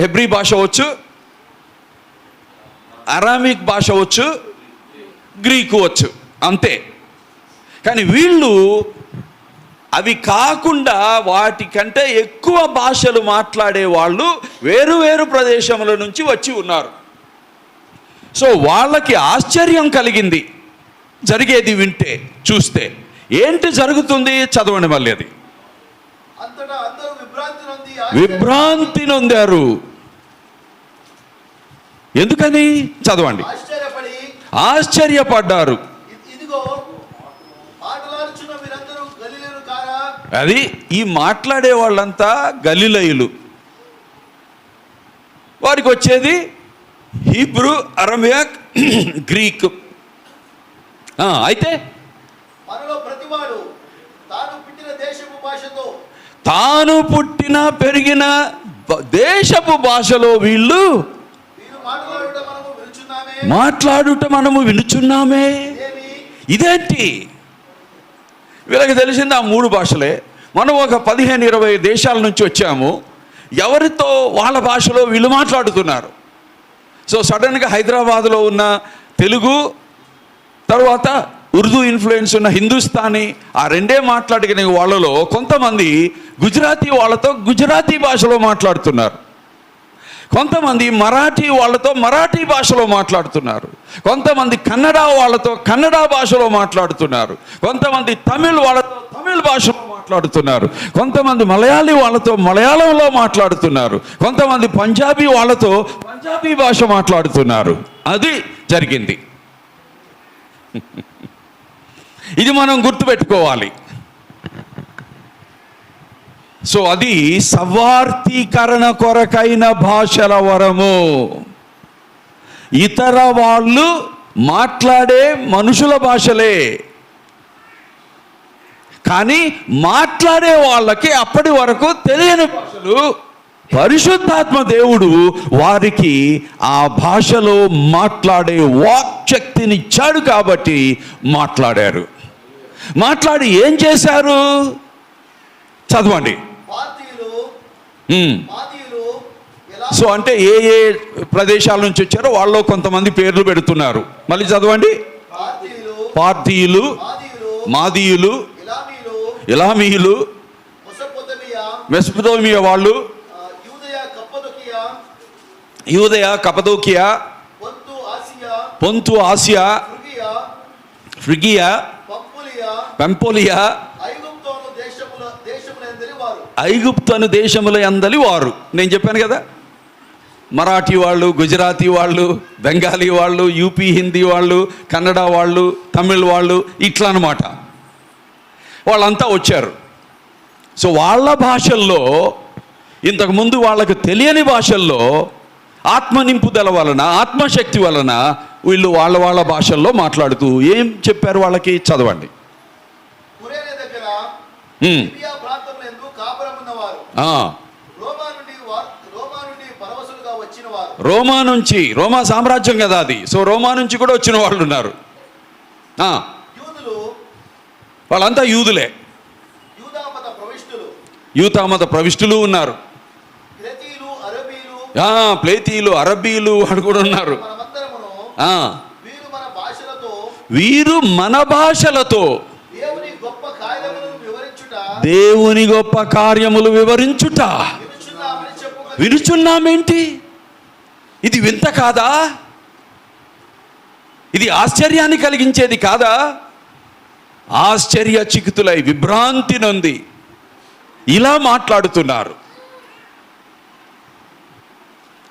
S2: హెబ్రీ భాష వచ్చు, అరామిక్ భాష వచ్చు, గ్రీకు వచ్చు, అంతే. కానీ వీళ్ళు అవి కాకుండా వాటికంటే ఎక్కువ భాషలు మాట్లాడే వాళ్ళు వేరు వేరు ప్రదేశముల నుంచి వచ్చి ఉన్నారు. సో వాళ్ళకి ఆశ్చర్యం కలిగింది జరిగేది వింటే, చూస్తే. ఏంటి జరుగుతుంది చదవండి మళ్ళీ. అది
S3: అంతటా అందరూ
S2: విభ్రాంతి నొందారు. ఎందుకని చదవండి. ఆశ్చర్యపడ్డారు.
S3: ఇదిగో మాట్లాడుచున్న మీరందరూ గలిలయులు కారా?
S2: అది ఈ మాట్లాడే వాళ్ళంతా గలిలయులు. వారికి వచ్చేది హీబ్రూ, అరమేయక్, గ్రీక్. అయితే
S3: మనలో ప్రతివాడు తాను పుట్టిన దేశపు భాషతో,
S2: తాను పుట్టిన పెరిగిన దేశపు భాషలో వీళ్ళు మాట్లాడుట మనము వినుచున్నామే. ఇదేంటి? వీళ్ళకి తెలిసింది ఆ 3 భాషలే. మనం ఒక 15-20 దేశాల నుంచి వచ్చాము, ఎవరితో వాళ్ళ భాషలో వీళ్ళు మాట్లాడుతున్నారు. సో సడన్గా హైదరాబాద్లో ఉన్న తెలుగు, తర్వాత ఉర్దూ ఇన్ఫ్లుయెన్స్ ఉన్న హిందుస్థానీ, ఆ రెండే మాట్లాడిన వాళ్ళలో కొంతమంది గుజరాతీ వాళ్ళతో గుజరాతీ భాషలో మాట్లాడుతున్నారు, కొంతమంది మరాఠీ వాళ్ళతో మరాఠీ భాషలో మాట్లాడుతున్నారు, కొంతమంది కన్నడ వాళ్ళతో కన్నడ భాషలో మాట్లాడుతున్నారు, కొంతమంది తమిళ్ వాళ్ళతో తమిళ్ భాషలో మాట్లాడుతున్నారు, కొంతమంది మలయాళీ వాళ్ళతో మలయాళంలో మాట్లాడుతున్నారు, కొంతమంది పంజాబీ వాళ్ళతో పంజాబీ భాష మాట్లాడుతున్నారు. అది జరిగింది. ఇది మనం గుర్తుపెట్టుకోవాలి. సో అది సవార్థీకరణ కొరకైన భాషల వరము. ఇతర వాళ్ళు మాట్లాడే మనుషుల భాషలే, కానీ మాట్లాడే వాళ్ళకి అప్పటి వరకు తెలియని భాషలు పరిశుద్ధాత్మ దేవుడు వారికి ఆ భాషలో మాట్లాడే వాక్శక్తిని ఇచ్చాడు కాబట్టి మాట్లాడారు. మాట్లాడి ఏం చేశారు చదవండి. సో అంటే ఏ ఏ ప్రదేశాల నుంచి వచ్చారో వాళ్ళు కొంతమంది పేర్లు పెడుతున్నారు. మళ్ళీ చదవండి. పార్థీయులు, మాదీయులు, ఎలామీయులు, మెసొపొతామియా వాళ్ళు, యూదయ, కపదోకియా, పొంతు, ఆసియా, ఫ్రిగియా, పంపోలియా, ఐగుప్తు అను దేశముల యందలి వారు. నేను చెప్పాను కదా, మరాఠీ వాళ్ళు, గుజరాతీ వాళ్ళు, బెంగాలీ వాళ్ళు, యూపీ హిందీ వాళ్ళు, కన్నడ వాళ్ళు, తమిళ్ వాళ్ళు, ఇట్లా అన్నమాట. వాళ్ళంతా వచ్చారు. సో వాళ్ళ భాషల్లో, ఇంతకుముందు వాళ్ళకు తెలియని భాషల్లో ఆత్మ నింపుదల వలన, ఆత్మశక్తి వలన వీళ్ళు వాళ్ళ వాళ్ళ భాషల్లో మాట్లాడుతూ ఏం చెప్పారు వాళ్ళకి చదవండి. రోమా నుంచి, రోమా సామ్రాజ్యం కదా అది. సో రోమా నుంచి కూడా వచ్చిన వాళ్ళు ఉన్నారు. వాళ్ళంతా యూదులే, యూతామత ప్రవిష్టులు ఉన్నారు. ప్లేతీయులు, అరబీలు వాడు కూడా ఉన్నారు. వీరు మన భాషలతో దేవుని గొప్ప కార్యములు వివరించుట వినుచున్నామేంటి? ఇది వింత కాదా? ఇది ఆశ్చర్యాన్ని కలిగించేది కాదా? ఆశ్చర్యచకితులై విభ్రాంతి నొంది ఇలా మాట్లాడుతున్నారు.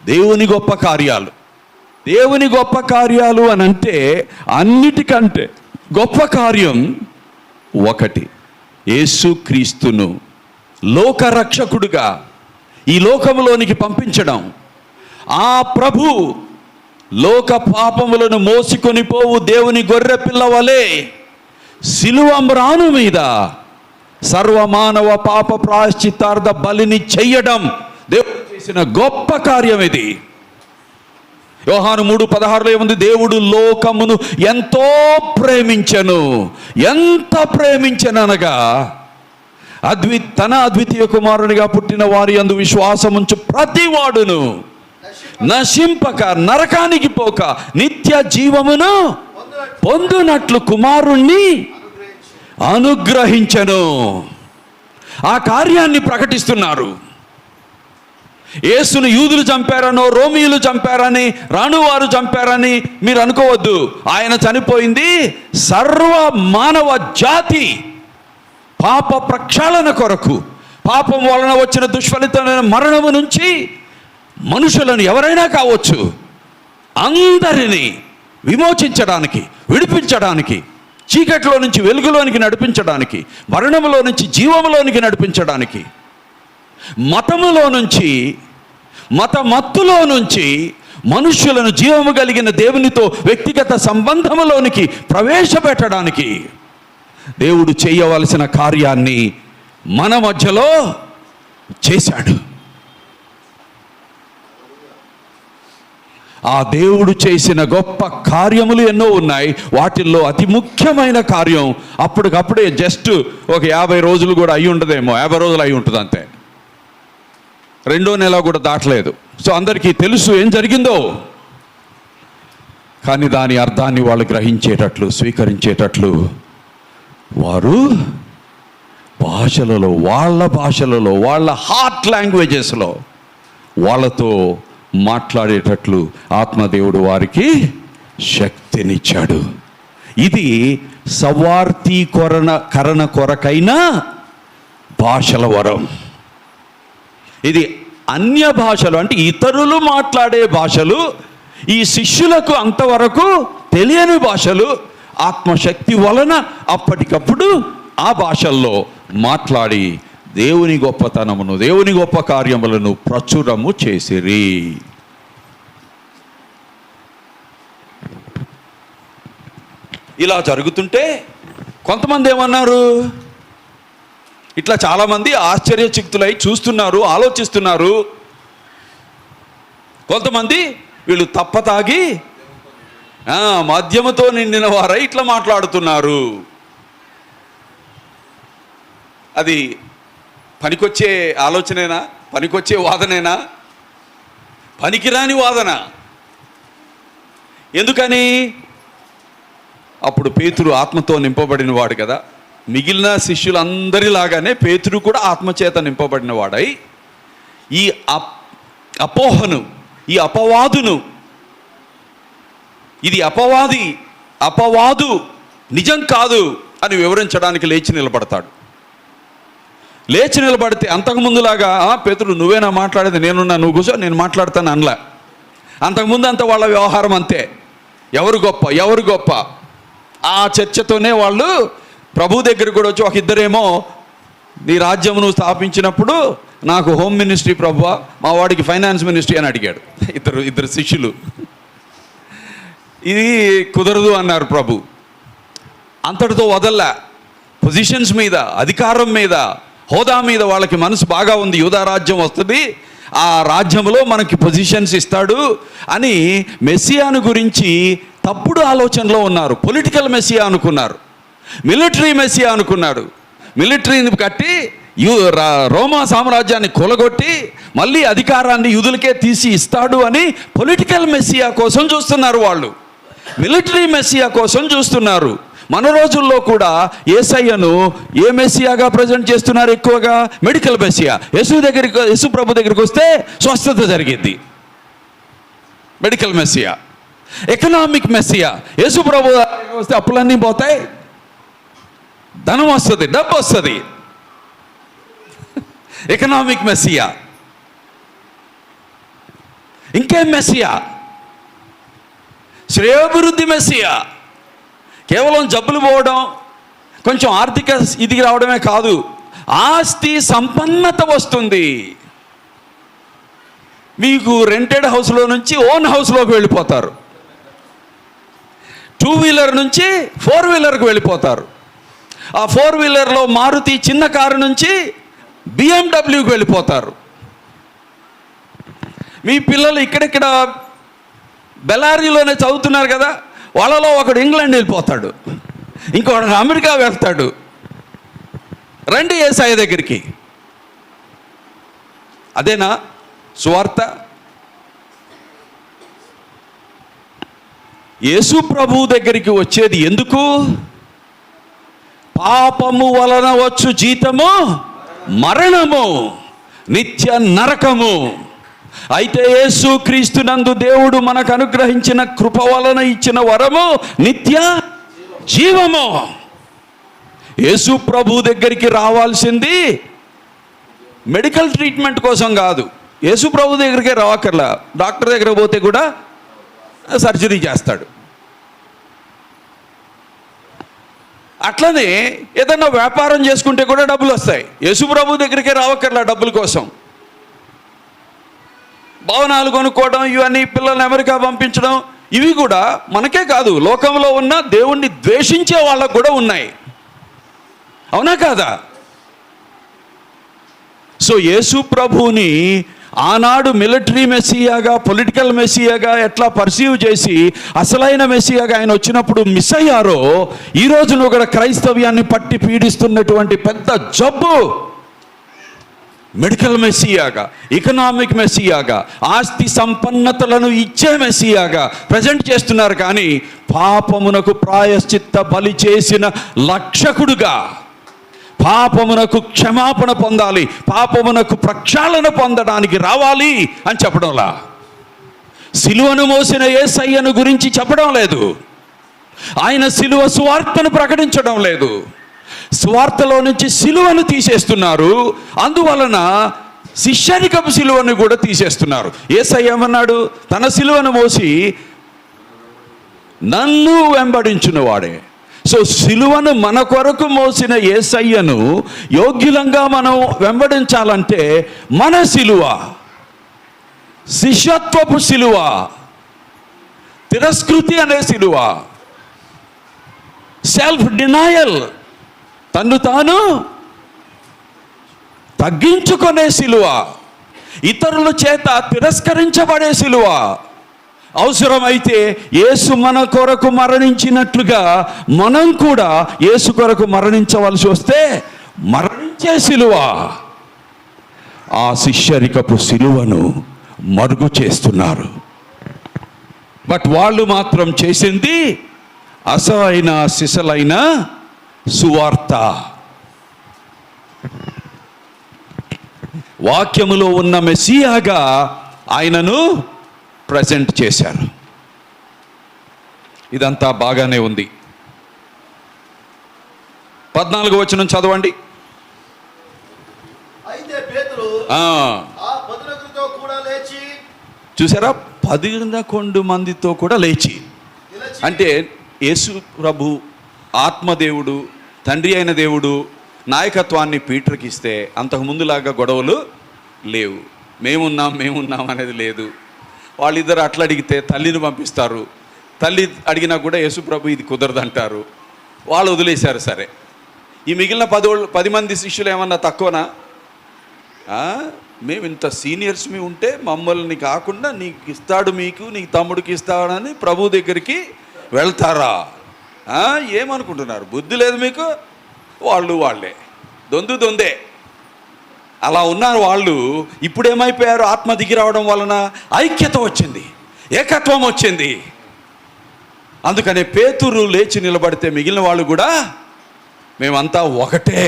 S2: దేవుని గొప్ప కార్యాలు, దేవుని గొప్ప కార్యాలు అని అంటే అన్నిటికంటే గొప్ప కార్యం ఒకటి, యేసుక్రీస్తును లోకరక్షకుడుగా ఈ లోకములోనికి పంపించడం. ఆ ప్రభు లోక పాపములను మోసుకొని పోవు దేవుని గొర్రె పిల్ల వలె సిలువ మ్రాను మీద సర్వమానవ పాప ప్రాయశ్చిత్తార్థ బలిని చెయ్యడం దేవుడు చేసిన గొప్ప కార్యం ఇది. యోహాను 3:16 ఏముంది? దేవుడు లోకమును ఎంతో ప్రేమించెను. ఎంత ప్రేమించెననగా తన అద్వితీయ కుమారునిగా పుట్టిన వారి యందు విశ్వాసముంచు ప్రతివాడును నశింపక నరకానికి పోక నిత్య జీవమును పొందునట్లు కుమారుణ్ణి అనుగ్రహించెను. ఆ కార్యాన్ని ప్రకటిస్తున్నారు. యేసును యూదులు చంపారనో రోమీయులు చంపారని రాణువారు చంపారని మీరు అనుకోవద్దు. ఆయన చనిపోయింది సర్వ మానవ జాతి పాప ప్రక్షాళన కొరకు. పాపం వలన వచ్చిన దుష్ఫలితమైన మరణము నుంచి మనుషులను ఎవరైనా కావచ్చు అందరినీ విమోచించడానికి, విడిపించడానికి, చీకటిలో నుంచి వెలుగులోనికి నడిపించడానికి, మరణములో నుంచి జీవములోనికి నడిపించడానికి, మతములో నుంచి మత్తులో నుంచి మనుష్యులను జీవము కలిగిన దేవునితో వ్యక్తిగత సంబంధములోనికి ప్రవేశపెట్టడానికి దేవుడు చేయవలసిన కార్యాన్ని మన మధ్యలో చేశాడు. ఆ దేవుడు చేసిన గొప్ప కార్యములు ఎన్నో ఉన్నాయి. వాటిల్లో అతి ముఖ్యమైన కార్యం అప్పటికప్పుడే జస్ట్ ఒక 50 రోజులు కూడా అయి ఉండదేమో, 50 రోజులు అయి ఉంటుంది అంతే, 2వ నెల కూడా దాటలేదు. సో అందరికీ తెలుసు ఏం జరిగిందో. కానీ దాని అర్థాన్ని వాళ్ళు గ్రహించేటట్లు, స్వీకరించేటట్లు వారు భాషలలో, వాళ్ళ హార్ట్ లాంగ్వేజెస్లో వాళ్ళతో మాట్లాడేటట్లు ఆత్మదేవుడు వారికి శక్తినిచ్చాడు. ఇది సవార్థీకరణ కొరకైన భాషల వరం. ఇది అన్య భాషలు అంటే ఇతరులు మాట్లాడే భాషలు, ఈ శిష్యులకు అంతవరకు తెలియని భాషలు ఆత్మశక్తి వలన అప్పటికప్పుడు ఆ భాషల్లో మాట్లాడి దేవుని గొప్పతనమును, దేవుని గొప్ప కార్యములను ప్రచురము చేసిరి. ఇలా జరుగుతుంటే కొంతమంది ఏమన్నారు? ఇట్లా చాలామంది ఆశ్చర్యచకితులై చూస్తున్నారు, ఆలోచిస్తున్నారు. కొంతమంది వీళ్ళు తప్పతాగి మద్యముతో నిండిన వారై ఇట్లా మాట్లాడుతున్నారు. అది పనికొచ్చే ఆలోచనేనా? పనికొచ్చే వాదనేనా? పనికిరాని వాదన. ఎందుకని? అప్పుడు పేతురు ఆత్మతో నింపబడిన వాడు కదా. మిగిలిన శిష్యులందరిలాగానే పేతురు కూడా ఆత్మచేత నింపబడిన వాడై ఈ అపోహను, ఈ అపవాదును, ఇది అపవాదు నిజం కాదు అని వివరించడానికి లేచి నిలబడతాడు. లేచి నిలబడితే అంతకుముందులాగా పేతురు నువ్వేనా మాట్లాడేది, నేనున్నా, నువ్వు కూర్చో, నేను మాట్లాడతాను అనలా. అంతకుముందు అంత వాళ్ళ వ్యవహారం అంతే. ఎవరు గొప్ప ఆ చర్చతోనే వాళ్ళు ప్రభు దగ్గర కూడా వచ్చి, ఒక ఇద్దరేమో నీ రాజ్యం నువ్వు స్థాపించినప్పుడు నాకు హోమ్ మినిస్ట్రీ ప్రభువా, మా వాడికి ఫైనాన్స్ మినిస్ట్రీ అని అడిగాడు. ఇద్దరు శిష్యులు. ఇది కుదరదు అన్నారు ప్రభు. అంతటితో వదల్లా. పొజిషన్స్ మీద, అధికారం మీద, హోదా మీద వాళ్ళకి మనసు బాగా ఉంది. యూదా రాజ్యం వస్తుంది, ఆ రాజ్యంలో మనకి పొజిషన్స్ ఇస్తాడు అని మెస్సియాను గురించి తప్పుడు ఆలోచనలో ఉన్నారు. పొలిటికల్ మెస్సియా అనుకున్నారు, మిలిటరీ మెస్సియా అనుకున్నాడు. మిలిటరీని కట్టి రోమా సామ్రాజ్యాన్ని కూలగొట్టి మళ్ళీ అధికారాన్ని యూదులకే తీసి ఇస్తాడు అని పొలిటికల్ మెస్సియా కోసం చూస్తున్నారు వాళ్ళు. మిలిటరీ మెస్సియా కోసం చూస్తున్నారు. మన రోజుల్లో కూడా యేసయ్యను ఏ మెస్సియాగా ప్రజెంట్ చేస్తున్నారు? ఎక్కువగా మెడికల్ మెస్సియా. యేసు ప్రభు దగ్గరికి వస్తే స్వస్థత జరిగింది, మెడికల్ మెస్సియా. ఎకనామిక్ మెస్సియా, యేసు ప్రభు దగ్గరికి వస్తే అప్పులన్నీ పోతాయి, ధనం వస్తుంది, డబ్బు వస్తుంది. Economic Messiah. ఇంకేం మెస్సియా? శ్రేయోభివృద్ధి మెస్సియా. కేవలం జబ్బులు పోవడం, కొంచెం ఆర్థిక ఇది రావడమే కాదు, ఆస్తి సంపన్నత వస్తుంది. మీకు రెంటెడ్ హౌస్లో నుంచి ఓన్ హౌస్లోకి వెళ్ళిపోతారు, 2 వీలర్ నుంచి 4 వీలర్కి వెళ్ళిపోతారు. ఆ 4 వీలర్లో మారుతి చిన్న కారు నుంచి బిఎండబ్ల్యూకి వెళ్ళిపోతారు. మీ పిల్లలు ఇక్కడిక్కడ బెల్లారీలోనే చదువుతున్నారు కదా, వాళ్ళలో ఒకడు ఇంగ్లాండ్ వెళ్ళిపోతాడు, ఇంకొకడు అమెరికా వెళ్తాడు. రండి యేసయ్య దగ్గరికి. అదేనా సువార్త? యేసు ప్రభు దగ్గరికి వచ్చేది ఎందుకు? పాపము వలన వచ్చు జీతము మరణము, నిత్య నరకము. అయితే యేసు క్రీస్తునందు దేవుడు మనకు అనుగ్రహించిన కృప వలన ఇచ్చిన వరము నిత్య జీవము. యేసు ప్రభు దగ్గరికి రావాల్సింది మెడికల్ ట్రీట్మెంట్ కోసం కాదు. యేసు ప్రభు దగ్గరికే రావక్కర్లా, డాక్టర్ దగ్గర పోతే కూడా సర్జరీ చేస్తాడు. అట్లనే ఏదన్నా వ్యాపారం చేసుకుంటే కూడా డబ్బులు వస్తాయి. యేసు ప్రభు దగ్గరికే రావక్కర్లా డబ్బుల కోసం. భవనాలు కొనుక్కోవడం, ఇవన్నీ, పిల్లల్ని అమెరికా పంపించడం, ఇవి కూడా మనకే కాదు, లోకంలో ఉన్న దేవుణ్ణి ద్వేషించే వాళ్ళకు కూడా ఉన్నాయి. అవునా కాదా? సో యేసు ప్రభువుని ఆనాడు మిలిటరీ మెస్సియాగా, పొలిటికల్ మెస్సియాగా ఎట్లా పర్సీవ్ చేసి అసలైన మెస్సియాగా ఆయన వచ్చినప్పుడు మిస్ అయ్యారో, ఈరోజు నువ్వు కూడా క్రైస్తవ్యాన్ని పట్టి పీడిస్తున్నటువంటి పెద్ద జబ్బు మెడికల్ మెస్సియాగా, ఎకనామిక్ మెస్సియాగా, ఆస్తి సంపన్నతలను ఇచ్చే మెస్సియాగా ప్రజెంట్ చేస్తున్నారు. కానీ పాపమునకు ప్రాయశ్చిత్త బలి చేసిన రక్షకుడుగా, పాపమునకు క్షమాపణ పొందాలి, పాపమునకు ప్రక్షాళన పొందడానికి రావాలి అని చెప్పడంలా. సిలువను మోసిన యేసయ్యను గురించి చెప్పడం లేదు, ఆయన సిలువ సువార్తను ప్రకటించడం లేదు. సువార్తలో నుంచి సిలువను తీసేస్తున్నారు, అందువలన శిష్యరికపు సిలువను కూడా తీసేస్తున్నారు. యేసయ్య ఏమన్నాడు? తన సిలువను మోసి నన్ను వెంబడించిన వాడే. సో సిలువను మన కొరకు మోసిన యేసయ్యను యోగ్యులంగా మనం వెంబడించాలంటే మన సిలువ, శిష్యత్వపు సిలువ, తిరస్కృతి అనే సిలువ, సెల్ఫ్ డినయల్, తన్ను తాను తగ్గించుకునే సిలువ, ఇతరుల చేత తిరస్కరించబడే సిలువ. అవసరమైతే యేసు మన కొరకు మరణించినట్లుగా మనం కూడా యేసు కొరకు మరణించవలసి వస్తే మరణించే సిలువ. ఆ శిష్యరికపు సిలువను మరుగు చేస్తున్నారు. బట్ వాళ్ళు మాత్రం చేసింది అసలైన సిసలైన సువార్త. వాక్యములో ఉన్న మెస్సియాగా ఆయనను ప్రజెంట్ చేశారు. ఇదంతా బాగానే ఉంది. 14వ వచనం చదవండి.
S3: అయితే పేతురు ఆ 11 కూడా లేచి,
S2: చూసారా, 11 మందితో కూడా లేచి. అంటే యేసు ప్రభు ఆత్మదేవుడు, తండ్రి అయిన దేవుడు నాయకత్వాన్ని పీటర్కి ఇస్తే అంతకుముందులాగా గొడవలు లేవు. మేమున్నాం అనేది లేదు. వాళ్ళిద్దరు అట్లా అడిగితే తల్లిని పంపిస్తారు, తల్లి అడిగినా కూడా యేసు ప్రభు ఇది కుదరదంటారు. వాళ్ళు వదిలేశారు. సరే, ఈ మిగిలిన 10 మంది శిష్యులు ఏమన్నా తక్కువనా? మేము ఇంత సీనియర్స్ మీ ఉంటే మమ్మల్ని కాకుండా నీకు ఇస్తాడు, మీకు నీ తమ్ముడికి ఇస్తాడని ప్రభు దగ్గరికి వెళ్తారా? ఏమనుకుంటున్నారు? బుద్ధి లేదు మీకు? వాళ్ళే దొందే. అలా ఉన్నారు వాళ్ళు. ఇప్పుడు ఏమైపోయారు? ఆత్మ దిగి రావడం వలన ఐక్యత వచ్చింది, ఏకత్వం వచ్చింది. అందుకనే పేతురు లేచి నిలబడితే మిగిలిన వాళ్ళు కూడా మేమంతా ఒకటే,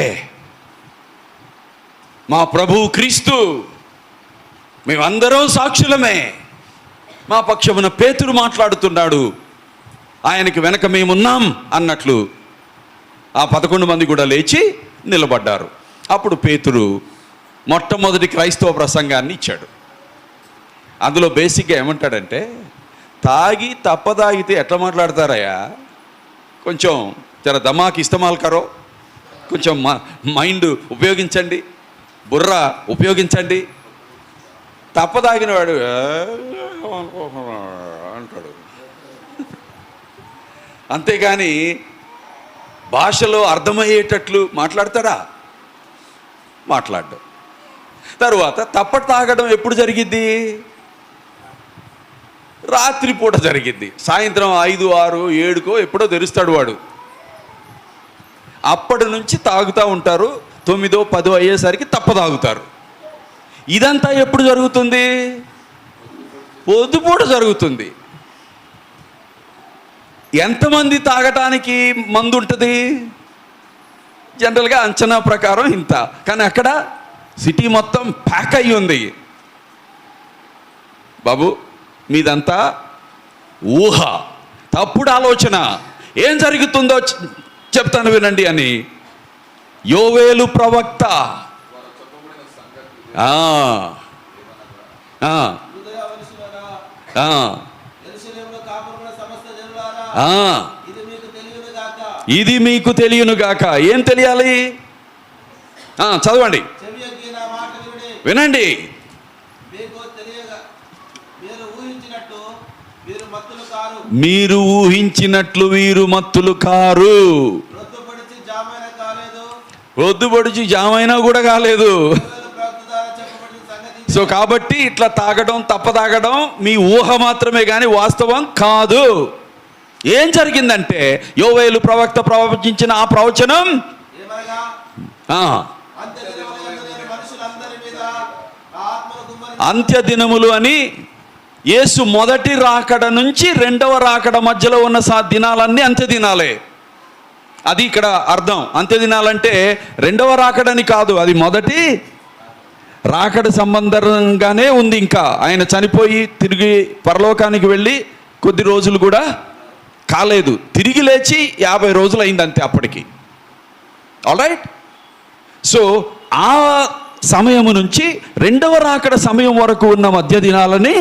S2: మా ప్రభువు క్రీస్తు, మేమందరం సాక్షులమే, మా పక్షమున పేతురు మాట్లాడుతున్నాడు, ఆయనకి వెనక మేమున్నాం అన్నట్లు ఆ 11 మంది కూడా లేచి నిలబడ్డారు. అప్పుడు పేతురు మొట్టమొదటి క్రైస్తవ ప్రసంగాన్ని ఇచ్చాడు. అందులో బేసిక్గా ఏమంటాడంటే, తాగి తప్పదాగితే ఎట్లా మాట్లాడతారయ్యా, కొంచెం జర దమాకి ఇస్తమాల్ కరో, కొంచెం మైండ్ ఉపయోగించండి, బుర్ర ఉపయోగించండి. తప్పదాగిన వాడు అంటాడు, అంతేగాని భాషలో అర్థమయ్యేటట్లు మాట్లాడతాడా? మాట్లాడ్డు. తరువాత తప్పట తాగడం ఎప్పుడు జరిగిద్ది? రాత్రిపూట జరిగిద్ది. సాయంత్రం 5, 6, 7కో ఎప్పుడో తెరుస్తాడు వాడు. అప్పటి నుంచి తాగుతూ ఉంటారు. 9, 10 అయ్యేసరికి తప్ప తాగుతారు. ఇదంతా ఎప్పుడు జరుగుతుంది? పొద్దుపూట జరుగుతుంది. ఎంతమంది తాగటానికి మందు ఉంటుంది? జనరల్గా అంచనా ప్రకారం ఇంత, కానీ అక్కడ సిటీ మొత్తం ప్యాక్ అయ్యి ఉంది. బాబు మీదంతా ఊహ, తప్పుడు ఆలోచన, ఏం జరుగుతుందో చెప్తాను వినండి అని యోవేలు ప్రవక్త ఇది మీకు తెలియనుగాక. ఏం తెలియాలి? చదవండి, వినండి. మీరు ఊహించినట్లు వీరు మత్తులు కారు. రొద్దుపడిచి జామైనా కూడా కాలేదు. సో కాబట్టి ఇట్లా తాగడం, తప్ప తాగడం మీ ఊహ మాత్రమే కానీ వాస్తవం కాదు. ఏం జరిగిందంటే యోవేలు ప్రవక్త ప్రవచించిన ఆ ప్రవచనం, అంత్య దినములు అని యేసు మొదటి రాకడ నుంచి 2వ రాకడ మధ్యలో ఉన్న దినాలన్నీ అంత్య దినాలే. అది ఇక్కడ అర్థం. అంత్య దినాలంటే 2వ రాకడని కాదు, అది మొదటి రాకడ సంబంధంగానే ఉంది. ఇంకా ఆయన చనిపోయి తిరిగి పరలోకానికి వెళ్ళి కొద్ది రోజులు కూడా కాలేదు, తిరిగి లేచి 50 రోజులు అయింది అంతే అప్పటికి. ఆల్రైట్. సో ఆ సమయము నుంచి 2వ రాకడ సమయం వరకు ఉన్న మధ్య దినాలని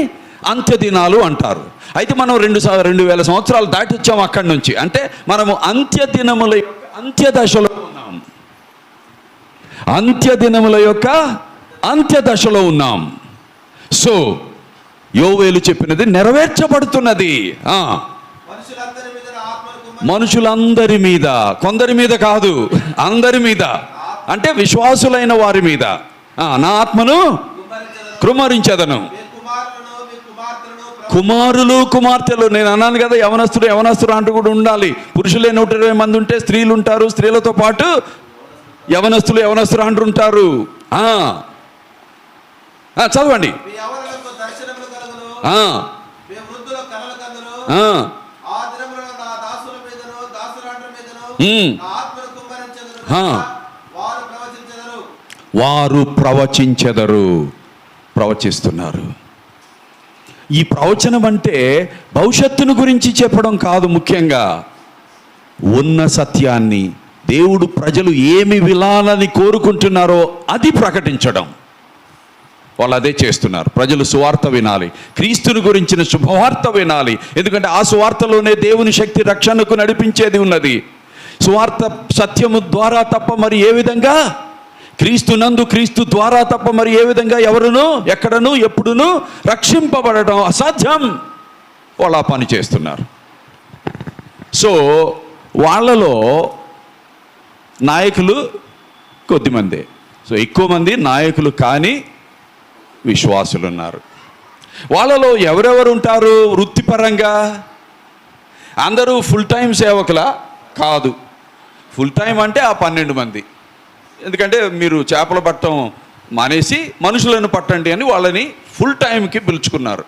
S2: అంత్య దినాలు అంటారు. అయితే మనం 2000 సంవత్సరాలు దాటి వచ్చాము అక్కడి నుంచి. అంటే మనము అంత్య దినముల అంత్య దశలో ఉన్నాం. అంత్య దినముల యొక్క అంత్య దశలో ఉన్నాం. సో యోవేలు చెప్పినది నెరవేర్చబడుతున్నది. మనుషులందరి మీద, కొందరి మీద కాదు, అందరి మీద, అంటే విశ్వాసులైన వారి మీద నా ఆత్మను కృమ్మరించదను. కుమారులు కుమార్తెలు, నేను అన్నాను కదా, యవనస్తుడు అంటూ కూడా ఉండాలి. పురుషులే 120 మంది ఉంటే స్త్రీలు ఉంటారు, స్త్రీలతో పాటు యవనస్తులు అంటుంటారు. చదవండి. వారు ప్రవచిస్తున్నారు. ఈ ప్రవచనం అంటే భవిష్యత్తును గురించి చెప్పడం కాదు, ముఖ్యంగా ఉన్న సత్యాన్ని, దేవుడు ప్రజలు ఏమి వినాలని కోరుకుంటున్నారో అది ప్రకటించడం. వాళ్ళు అదే చేస్తున్నారు. ప్రజలు సువార్త వినాలి, క్రీస్తుని గురించిన శుభవార్త వినాలి. ఎందుకంటే ఆ సువార్తలోనే దేవుని శక్తి రక్షణకు నడిపించేది ఉన్నది. సువార్త సత్యము ద్వారా తప్ప మరి ఏ విధంగా, క్రీస్తు ద్వారా తప్ప మరి ఏ విధంగా ఎవరును ఎక్కడను ఎప్పుడును రక్షింపబడటం అసాధ్యం. వాళ్ళు ఆ పని చేస్తున్నారు. సో వాళ్ళలో నాయకులు కొద్దిమందే. సో ఎక్కువ మంది నాయకులు కానీ విశ్వాసులు ఉన్నారు. వాళ్ళలో ఎవరెవరు ఉంటారు? వృత్తిపరంగా అందరూ ఫుల్ టైం సేవకులా? కాదు. ఫుల్ టైం అంటే ఆ 12 మంది. ఎందుకంటే మీరు చేపలు పట్టడం మానేసి మనుషులను పట్టండి అని వాళ్ళని ఫుల్ టైంకి పిలుచుకున్నారు.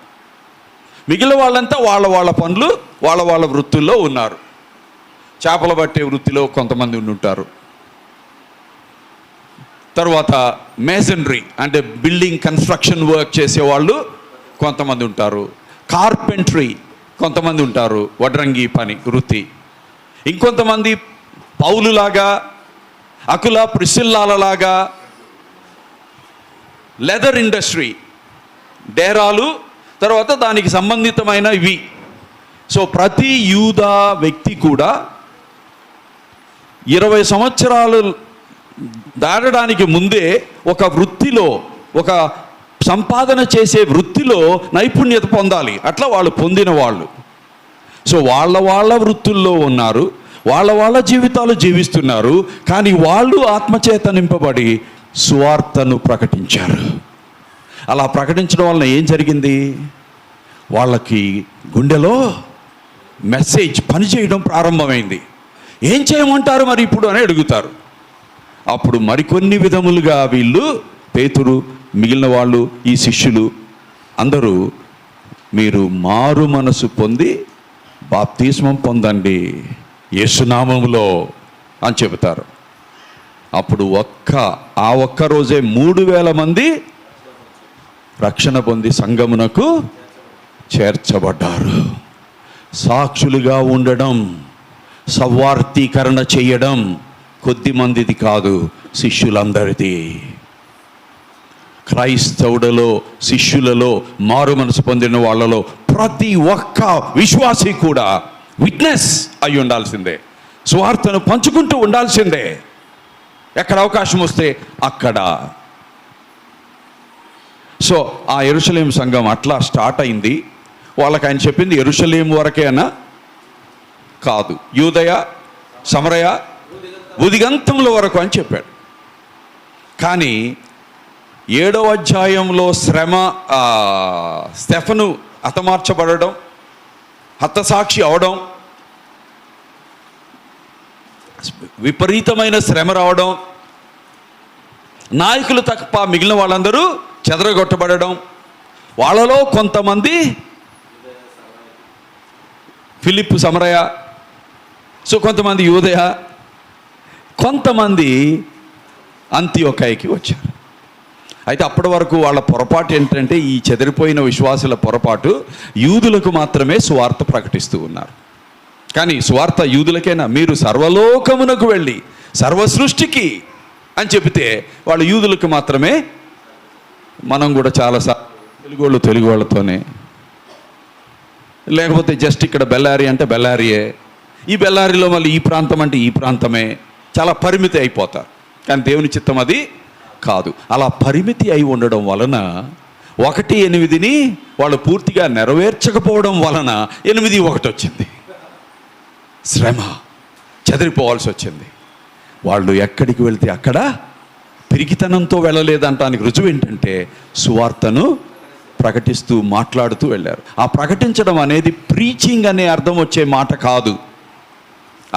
S2: మిగిలిన వాళ్ళంతా వాళ్ళ వాళ్ళ పనులు వాళ్ళ వాళ్ళ వృత్తుల్లో ఉన్నారు. చేపలు పట్టే వృత్తిలో కొంతమంది ఉంటారు. తర్వాత మేసనరీ అంటే బిల్డింగ్ కన్స్ట్రక్షన్ వర్క్ చేసేవాళ్ళు కొంతమంది ఉంటారు. కార్పెంటరీ కొంతమంది ఉంటారు, వడ్రంగి పని వృత్తి. ఇంకొంతమంది పౌలులాగా, అకుల ప్రిసిల్లాలలాగా లెదర్ ఇండస్ట్రీ, డేరాలు, తర్వాత దానికి సంబంధితమైన ఇవి. సో ప్రతి యూదా వ్యక్తి కూడా 20 సంవత్సరాలు దాటడానికి ముందే ఒక వృత్తిలో, ఒక సంపాదన చేసే వృత్తిలో నైపుణ్యత పొందాలి. అట్లా వాళ్ళు పొందిన వాళ్ళు. సో వాళ్ళ వృత్తుల్లో ఉన్నారు, వాళ్ళ జీవితాలు జీవిస్తున్నారు. కానీ వాళ్ళు ఆత్మచేత నింపబడి సువార్తను ప్రకటించారు. అలా ప్రకటించడం వలన ఏం జరిగింది? వాళ్ళకి గుండెలో మెసేజ్ పనిచేయడం ప్రారంభమైంది. ఏం చేయమంటారు మరి ఇప్పుడు అని అడుగుతారు. అప్పుడు మరికొన్ని విధములుగా వీళ్ళు, పేతురు, మిగిలిన వాళ్ళు, ఈ శిష్యులు అందరూ, మీరు మారు మనసు పొంది బాప్తిస్మం పొందండి యేసునామములో అని చెబుతారు. అప్పుడు ఆ ఒక్క రోజే 3000 మంది రక్షణ పొంది సంఘమునకు చేర్చబడ్డారు. సాక్షులుగా ఉండడం, సవార్థీకరణ చేయడం కొద్ది మందిది కాదు, శిష్యులందరిది. క్రైస్తవులలో, శిష్యులలో, మారు మనసు పొందిన వాళ్ళలో ప్రతి ఒక్క విశ్వాసి కూడా విట్నెస్ అయి ఉండాల్సిందే, సువార్తను పంచుకుంటూ ఉండాల్సిందే. ఎక్కడ అవకాశం వస్తే అక్కడ. సో ఆ యెరూషలేం సంఘం అట్లా స్టార్ట్ అయింది. వాళ్ళకి ఆయన చెప్పింది యెరూషలేం వరకేనా? కాదు, యూదయ, సమరయ, భూదిగంతముల వరకు అని చెప్పాడు. కానీ 7వ అధ్యాయంలో స్టెఫను హతమార్చబడడం, హతసాక్షి అవడం, విపరీతమైన శ్రమ రావడం, నాయకులు తప్ప మిగిలిన వాళ్ళందరూ చెదరగొట్టబడడం, వాళ్ళలో కొంతమంది ఫిలిప్పు, సమరయ, సో కొంతమంది యూదయ, కొంతమంది అంతియోకయకి వచ్చారు. అయితే అప్పటి వరకు వాళ్ళ పొరపాటు ఏంటంటే, ఈ చెదిరిపోయిన విశ్వాసుల పొరపాటు, యూదులకు మాత్రమే సువార్త ప్రకటిస్తూ ఉన్నారు. కానీ సువార్త యూదులకైనా, మీరు సర్వలోకమునకు వెళ్ళి సర్వ సృష్టికి అని చెబితే వాళ్ళు యూదులకు మాత్రమే. మనం కూడా చాలాసార్లు తెలుగు వాళ్ళతోనే, లేకపోతే జస్ట్ ఇక్కడ బెల్లారి అంటే బెల్లారియే, ఈ బెల్లారిలో మళ్ళీ ఈ ప్రాంతం అంటే ఈ ప్రాంతమే, చాలా పరిమితి అయిపోతారు. కానీ దేవుని చిత్తం అది కాదు. అలా పరిమితి అయి ఉండడం వలన 1:8 వాళ్ళు పూర్తిగా నెరవేర్చకపోవడం వలన 8:1 వచ్చింది. శ్రమ, చెదిరిపోవాల్సి వచ్చింది. వాళ్ళు ఎక్కడికి వెళ్తే అక్కడ పిరికితనంతో వెళ్ళలేదంటానికి రుజువు ఏంటంటే, సువార్తను ప్రకటిస్తూ మాట్లాడుతూ వెళ్ళారు. ఆ ప్రకటించడం అనేది ప్రీచింగ్ అనే అర్థం వచ్చే మాట కాదు.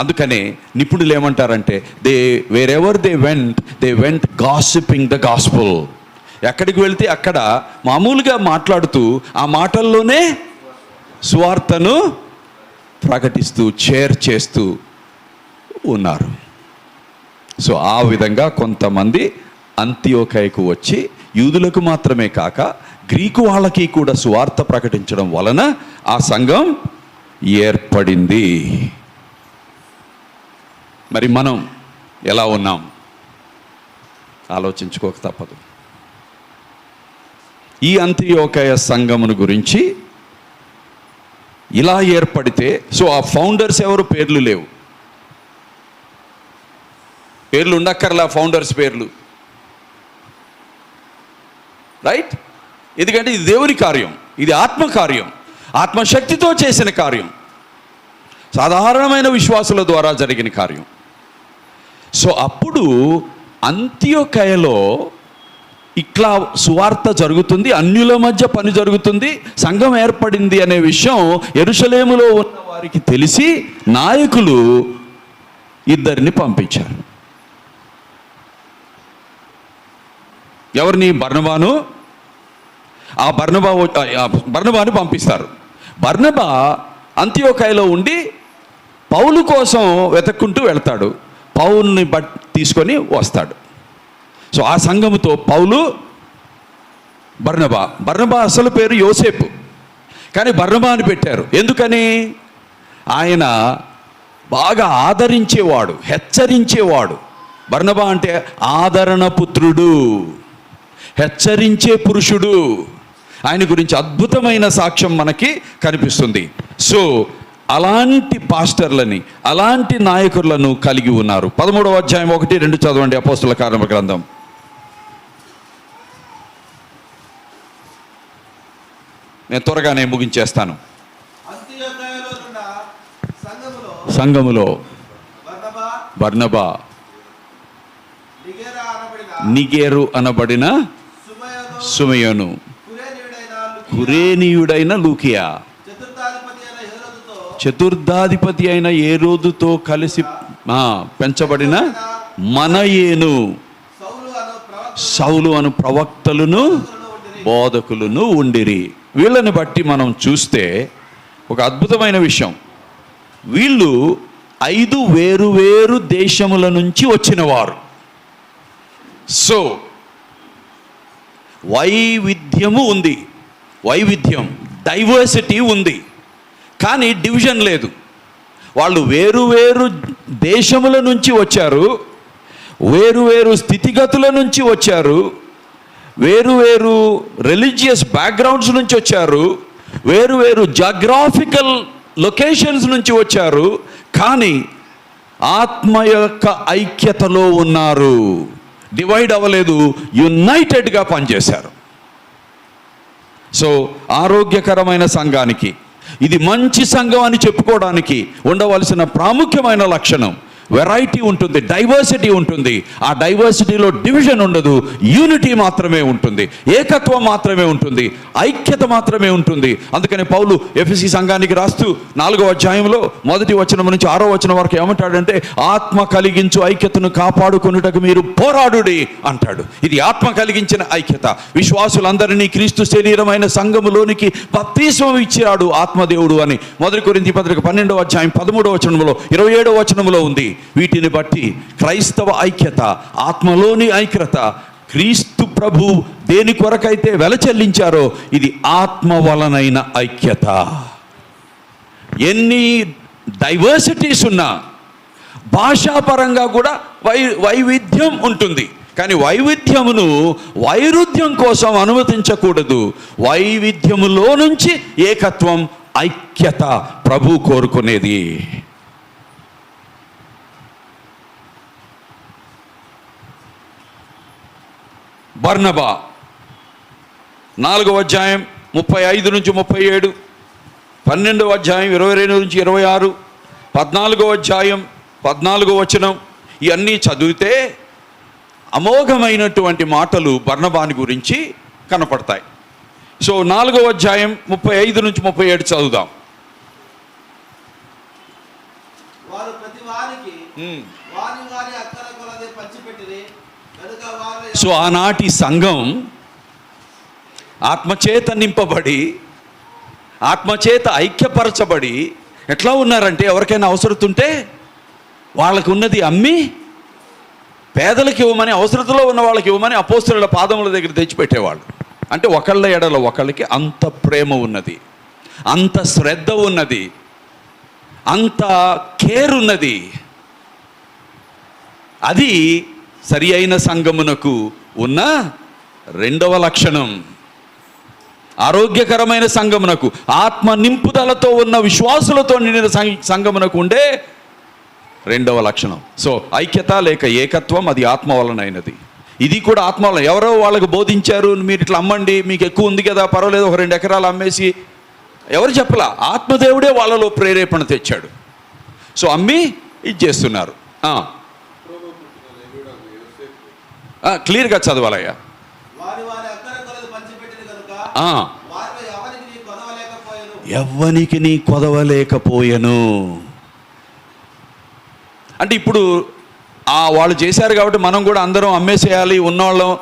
S2: అందుకనే నిపుణులు ఏమంటారంటే, wherever they went gossiping the gospel. ఎక్కడికి వెళ్తే అక్కడ మామూలుగా మాట్లాడుతూ ఆ మాటల్లోనే సువార్తను ప్రకటిస్తూ చేస్తూ ఉన్నారు. సో ఆ విధంగా కొంతమంది అంతియోకయకు వచ్చి యూదులకు మాత్రమే కాక గ్రీకు వాళ్ళకి కూడా సువార్త ప్రకటించడం వలన ఆ సంఘం ఏర్పడింది. మరి మనం ఎలా ఉన్నాం ఆలోచించుకోక తప్పదు. ఈ అంతియోకయ సంఘమును గురించి ఇలా ఏర్పడితే, సో ఆ ఫౌండర్స్ ఎవరు? పేర్లు లేవు, పేర్లు ఉండక్కర్లా, ఫౌండర్స్ పేర్లు, రైట్? ఎందుకంటే ఇది దేవుని కార్యం, ఇది ఆత్మకార్యం, ఆత్మశక్తితో చేసిన కార్యం, సాధారణమైన విశ్వాసుల ద్వారా జరిగిన కార్యం. సో అప్పుడు అంతియోకయలో ఇట్లా సువార్త జరుగుతుంది, అన్యుల మధ్య పని జరుగుతుంది, సంఘం ఏర్పడింది అనే విషయం యెరూషలేములో ఉన్న వారికి తెలిసి నాయకులు 2 పంపించారు. ఎవరిని? బర్నబాను. ఆ బర్నబాను పంపిస్తారు. బర్నబా అంతియోకయలో ఉండి పౌలు కోసం వెతుక్కుంటూ వెళ్తాడు, పౌలుని తీసుకొని వస్తాడు. సో ఆ సంఘముతో పౌలు, బర్నబా అసలు పేరు యోసేపు, కానీ బర్నబా అని పెట్టారు. ఎందుకని? ఆయన బాగా ఆదరించేవాడు, హెచ్చరించేవాడు. బర్నబా అంటే ఆదరణ పుత్రుడు, హెచ్చరించే పురుషుడు. ఆయన గురించి అద్భుతమైన సాక్ష్యం మనకి కనిపిస్తుంది. సో అలాంటి పాస్టర్లని, అలాంటి నాయకులను కలిగి ఉన్నారు. 13వ అధ్యాయం 1-2 చదవండి. అపోస్తుల కార్యముల గ్రంథం. నేను త్వరగానే ముగించేస్తాను. సంఘములో బర్నబా, నిగేరు అనబడిన సుమయోను, కురేనీయుడైన లూకియా, చతుర్థాధిపతి అయిన ఏరోదుతో కలిసి పెంచబడిన మనయేను, సౌలు అను ప్రవక్తలను బోధకులను ఉండిరి. వీళ్ళని బట్టి మనం చూస్తే ఒక అద్భుతమైన విషయం, వీళ్ళు 5 వేరు దేశముల నుంచి వచ్చినవారు. సో వైవిధ్యము ఉంది, డైవర్సిటీ ఉంది, కానీ డివిజన్ లేదు. వాళ్ళు వేరు దేశముల నుంచి వచ్చారు, వేరు స్థితిగతుల నుంచి వచ్చారు, వేరు రిలీజియస్ బ్యాక్గ్రౌండ్స్ నుంచి వచ్చారు, వేరు జాగ్రాఫికల్ లొకేషన్స్ నుంచి వచ్చారు, కానీ ఆత్మ యొక్క ఐక్యతలో ఉన్నారు. డివైడ్ అవ్వలేదు, యునైటెడ్గా పనిచేశారు. సో ఆరోగ్యకరమైన సంఘానికి, ఇది మంచి సంఘం అని చెప్పుకోవడానికి ఉండవలసిన ప్రాముఖ్యమైన లక్షణం వెరైటీ ఉంటుంది, డైవర్సిటీ ఉంటుంది. ఆ డైవర్సిటీలో డివిజన్ ఉండదు, యూనిటీ మాత్రమే ఉంటుంది, ఏకత్వం మాత్రమే ఉంటుంది, ఐక్యత మాత్రమే ఉంటుంది. అందుకని పౌలు ఎఫెసీ సంఘానికి రాస్తూ 4వ అధ్యాయంలో 1వ వచనం నుంచి 6వ వచనం వరకు ఏమంటాడంటే, ఆత్మ కలిగించు ఐక్యతను కాపాడుకొనుటకు మీరు పోరాడుడి అంటాడు. ఇది ఆత్మ కలిగించిన ఐక్యత. విశ్వాసులందరినీ క్రీస్తు శరీరమైన సంఘములోనికి బప్తిస్మం ఇచ్చాడు ఆత్మదేవుడు అని 1 కొరింథీ పత్రిక 12వ అధ్యాయం 13వ వచనంలో 27వ వచనంలో ఉంది. వీటిని బట్టి క్రైస్తవ ఐక్యత, ఆత్మలోని ఐక్యత, క్రీస్తు ప్రభు దేని కొరకైతే వెల చెల్లించారో ఇది ఆత్మ వలనైన ఐక్యత. ఎన్ని డైవర్సిటీస్ ఉన్నా, భాషాపరంగా కూడా వైవిధ్యం ఉంటుంది, కానీ వైవిధ్యమును వైరుధ్యం కోసం అనుమతించకూడదు. వైవిధ్యములో నుంచి ఏకత్వం, ఐక్యత ప్రభు కోరుకునేది. బర్నబా 4వ అధ్యాయం 35 నుంచి 37, 12వ అధ్యాయం 22 నుంచి 26, 14వ అధ్యాయం 14వ వచనం, ఇవన్నీ చదివితే అమోఘమైనటువంటి మాటలు బర్నబాని గురించి కనపడతాయి. సో 4వ అధ్యాయం 35 నుంచి 37 చదువుదాం. సో ఆనాటి సంఘం ఆత్మచేత నింపబడి, ఆత్మచేత ఐక్యపరచబడి ఎట్లా ఉన్నారంటే, ఎవరికైనా అవసరం ఉంటే వాళ్ళకు ఉన్నది అమ్మి పేదలకు ఇవ్వమని, అవసరతలో ఉన్న వాళ్ళకి ఇవ్వమని అపోస్తలుల పాదముల దగ్గర తెచ్చిపెట్టేవాళ్ళు. అంటే ఒకళ్ళ ఎడల ఒకళ్ళకి అంత ప్రేమ ఉన్నది, అంత శ్రద్ధ ఉన్నది, అంత కేర్ ఉన్నది. అది సరి అయిన సంఘమునకు ఉన్న 2వ లక్షణం. ఆరోగ్యకరమైన సంఘమునకు, ఆత్మ నింపుదలతో ఉన్న విశ్వాసులతో నిండిన సంఘమునకు ఉండే 2వ లక్షణం. సో ఐక్యత లేక ఏకత్వం, అది ఆత్మ వలనైనది. ఇది కూడా ఆత్మ వలన. ఎవరో వాళ్ళకు బోధించారు, మీరు ఇట్లా అమ్మండి, మీకు ఎక్కువ ఉంది కదా, పర్వాలేదు, ఒక 2 ఎకరాలు అమ్మేసి, ఎవరు చెప్పలా, ఆత్మదేవుడే వాళ్ళలో ప్రేరేపణ తెచ్చాడు. సో అమ్మి ఇది చేస్తున్నారు. క్లియర్గా చదవాలయ్యా. ఎవ్వనికి నీ కొదవలేకపోయెను అంటే, ఇప్పుడు వాళ్ళు చేశారు కాబట్టి మనం కూడా అందరం అమ్మేసేయాలి ఉన్నవాళ్ళం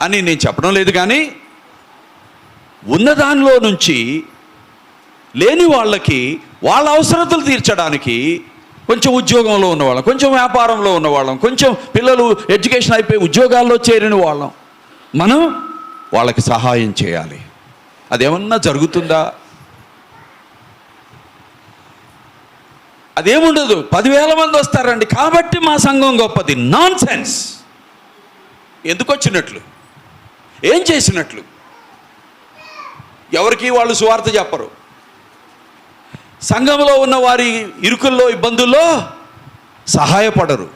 S2: అని నేను చెప్పడం లేదు, కానీ ఉన్నదానిలో నుంచి లేని వాళ్ళకి వాళ్ళ అవసరతలు తీర్చడానికి కొంచెం ఉద్యోగంలో ఉన్నవాళ్ళం, కొంచెం వ్యాపారంలో ఉన్నవాళ్ళం, కొంచెం పిల్లలు ఎడ్యుకేషన్ అయిపోయి ఉద్యోగాల్లో చేరిన వాళ్ళం, మనం వాళ్ళకి సహాయం చేయాలి. అదేమన్నా జరుగుతుందా? అదేముండదు. 10,000 మంది వస్తారండి కాబట్టి మా సంఘం గొప్పది. Non sense. ఎందుకు వచ్చినట్లు? ఏం చేసినట్లు? ఎవరికి వాళ్ళు సువార్త చెప్పరు. సంఘంలో ఉన్న వారి ఇరుకుల్లో ఇబ్బందుల్లో సహాయపడరు.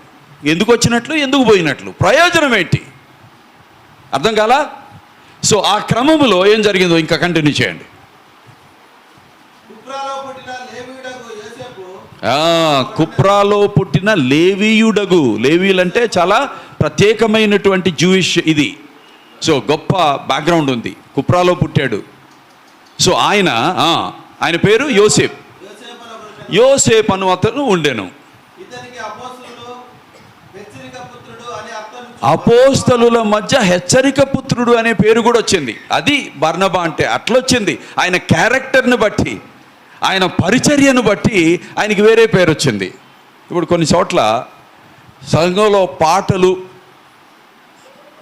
S2: ఎందుకు వచ్చినట్లు? ఎందుకు పోయినట్లు? ప్రయోజనం ఏంటి? అర్థం కాలా? సో ఆ క్రమంలో ఏం జరిగిందో ఇంకా కంటిన్యూ చేయండి. కుప్రాలో పుట్టిన లేవీయుడగు. లేవీయులంటే చాలా ప్రత్యేకమైనటువంటి జూయిష్ ఇది. సో గొప్ప బ్యాక్గ్రౌండ్ ఉంది. కుప్రాలో పుట్టాడు. సో ఆయన పేరు యోసేపు. యోసేపు అను అతను ఉండెను. అపోస్తలుల మధ్య హెచ్చరిక పుత్రుడు అనే పేరు కూడా వచ్చింది. అది బర్నబా అంటే అట్లొచ్చింది. ఆయన క్యారెక్టర్ని బట్టి, ఆయన పరిచర్యను బట్టి ఆయనకి వేరే పేరు వచ్చింది. ఇప్పుడు కొన్ని చోట్ల సంఘంలో పాటలు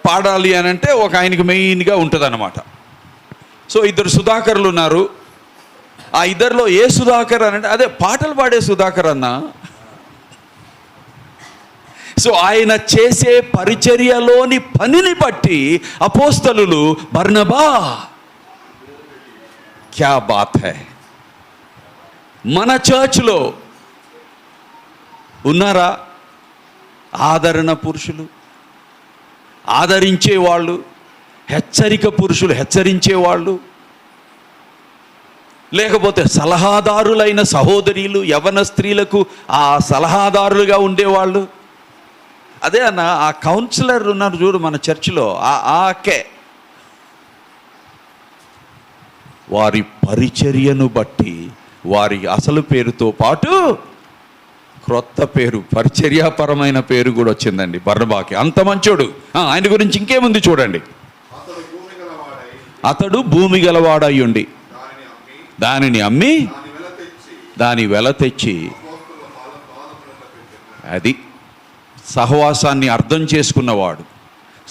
S2: పాడాలి అని అంటే ఒక ఆయనకి మెయిన్గా ఉంటుంది అన్నమాట. సో 2 సుధాకర్లు ఉన్నారు. ఆ ఇద్దరిలో ఏ సుధాకర్ అని అంటే అదే పాటలు పాడే సుధాకర్ అన్న. సో ఆయన చేసే పరిచర్యలోని పనిని బట్టి అపోస్తలులు బర్నబా. క్యా బాత్ హై. మన చర్చ్లో ఉన్నారా ఆదరణ పురుషులు, ఆదరించేవాళ్ళు, హెచ్చరిక పురుషులు, హెచ్చరించేవాళ్ళు, లేకపోతే సలహాదారులైన సహోదరీలు, యవన స్త్రీలకు ఆ సలహాదారులుగా ఉండేవాళ్ళు? అదే అన్న, ఆ కౌన్సిలర్ ఉన్నారు చూడు మన చర్చిలో, ఆకే వారి పరిచర్యను బట్టి వారి అసలు పేరుతో పాటు క్రొత్త పేరు, పరిచర్యాపరమైన పేరు కూడా వచ్చిందండి బర్నబాకి. అంత మంచోడు. ఆయన గురించి ఇంకేముంది చూడండి. అతడు భూమి గలవాడయ్యుండి దానిని అమ్మి దాని వెల తెచ్చి, అది సహవాసాన్ని అర్థం చేసుకున్నవాడు.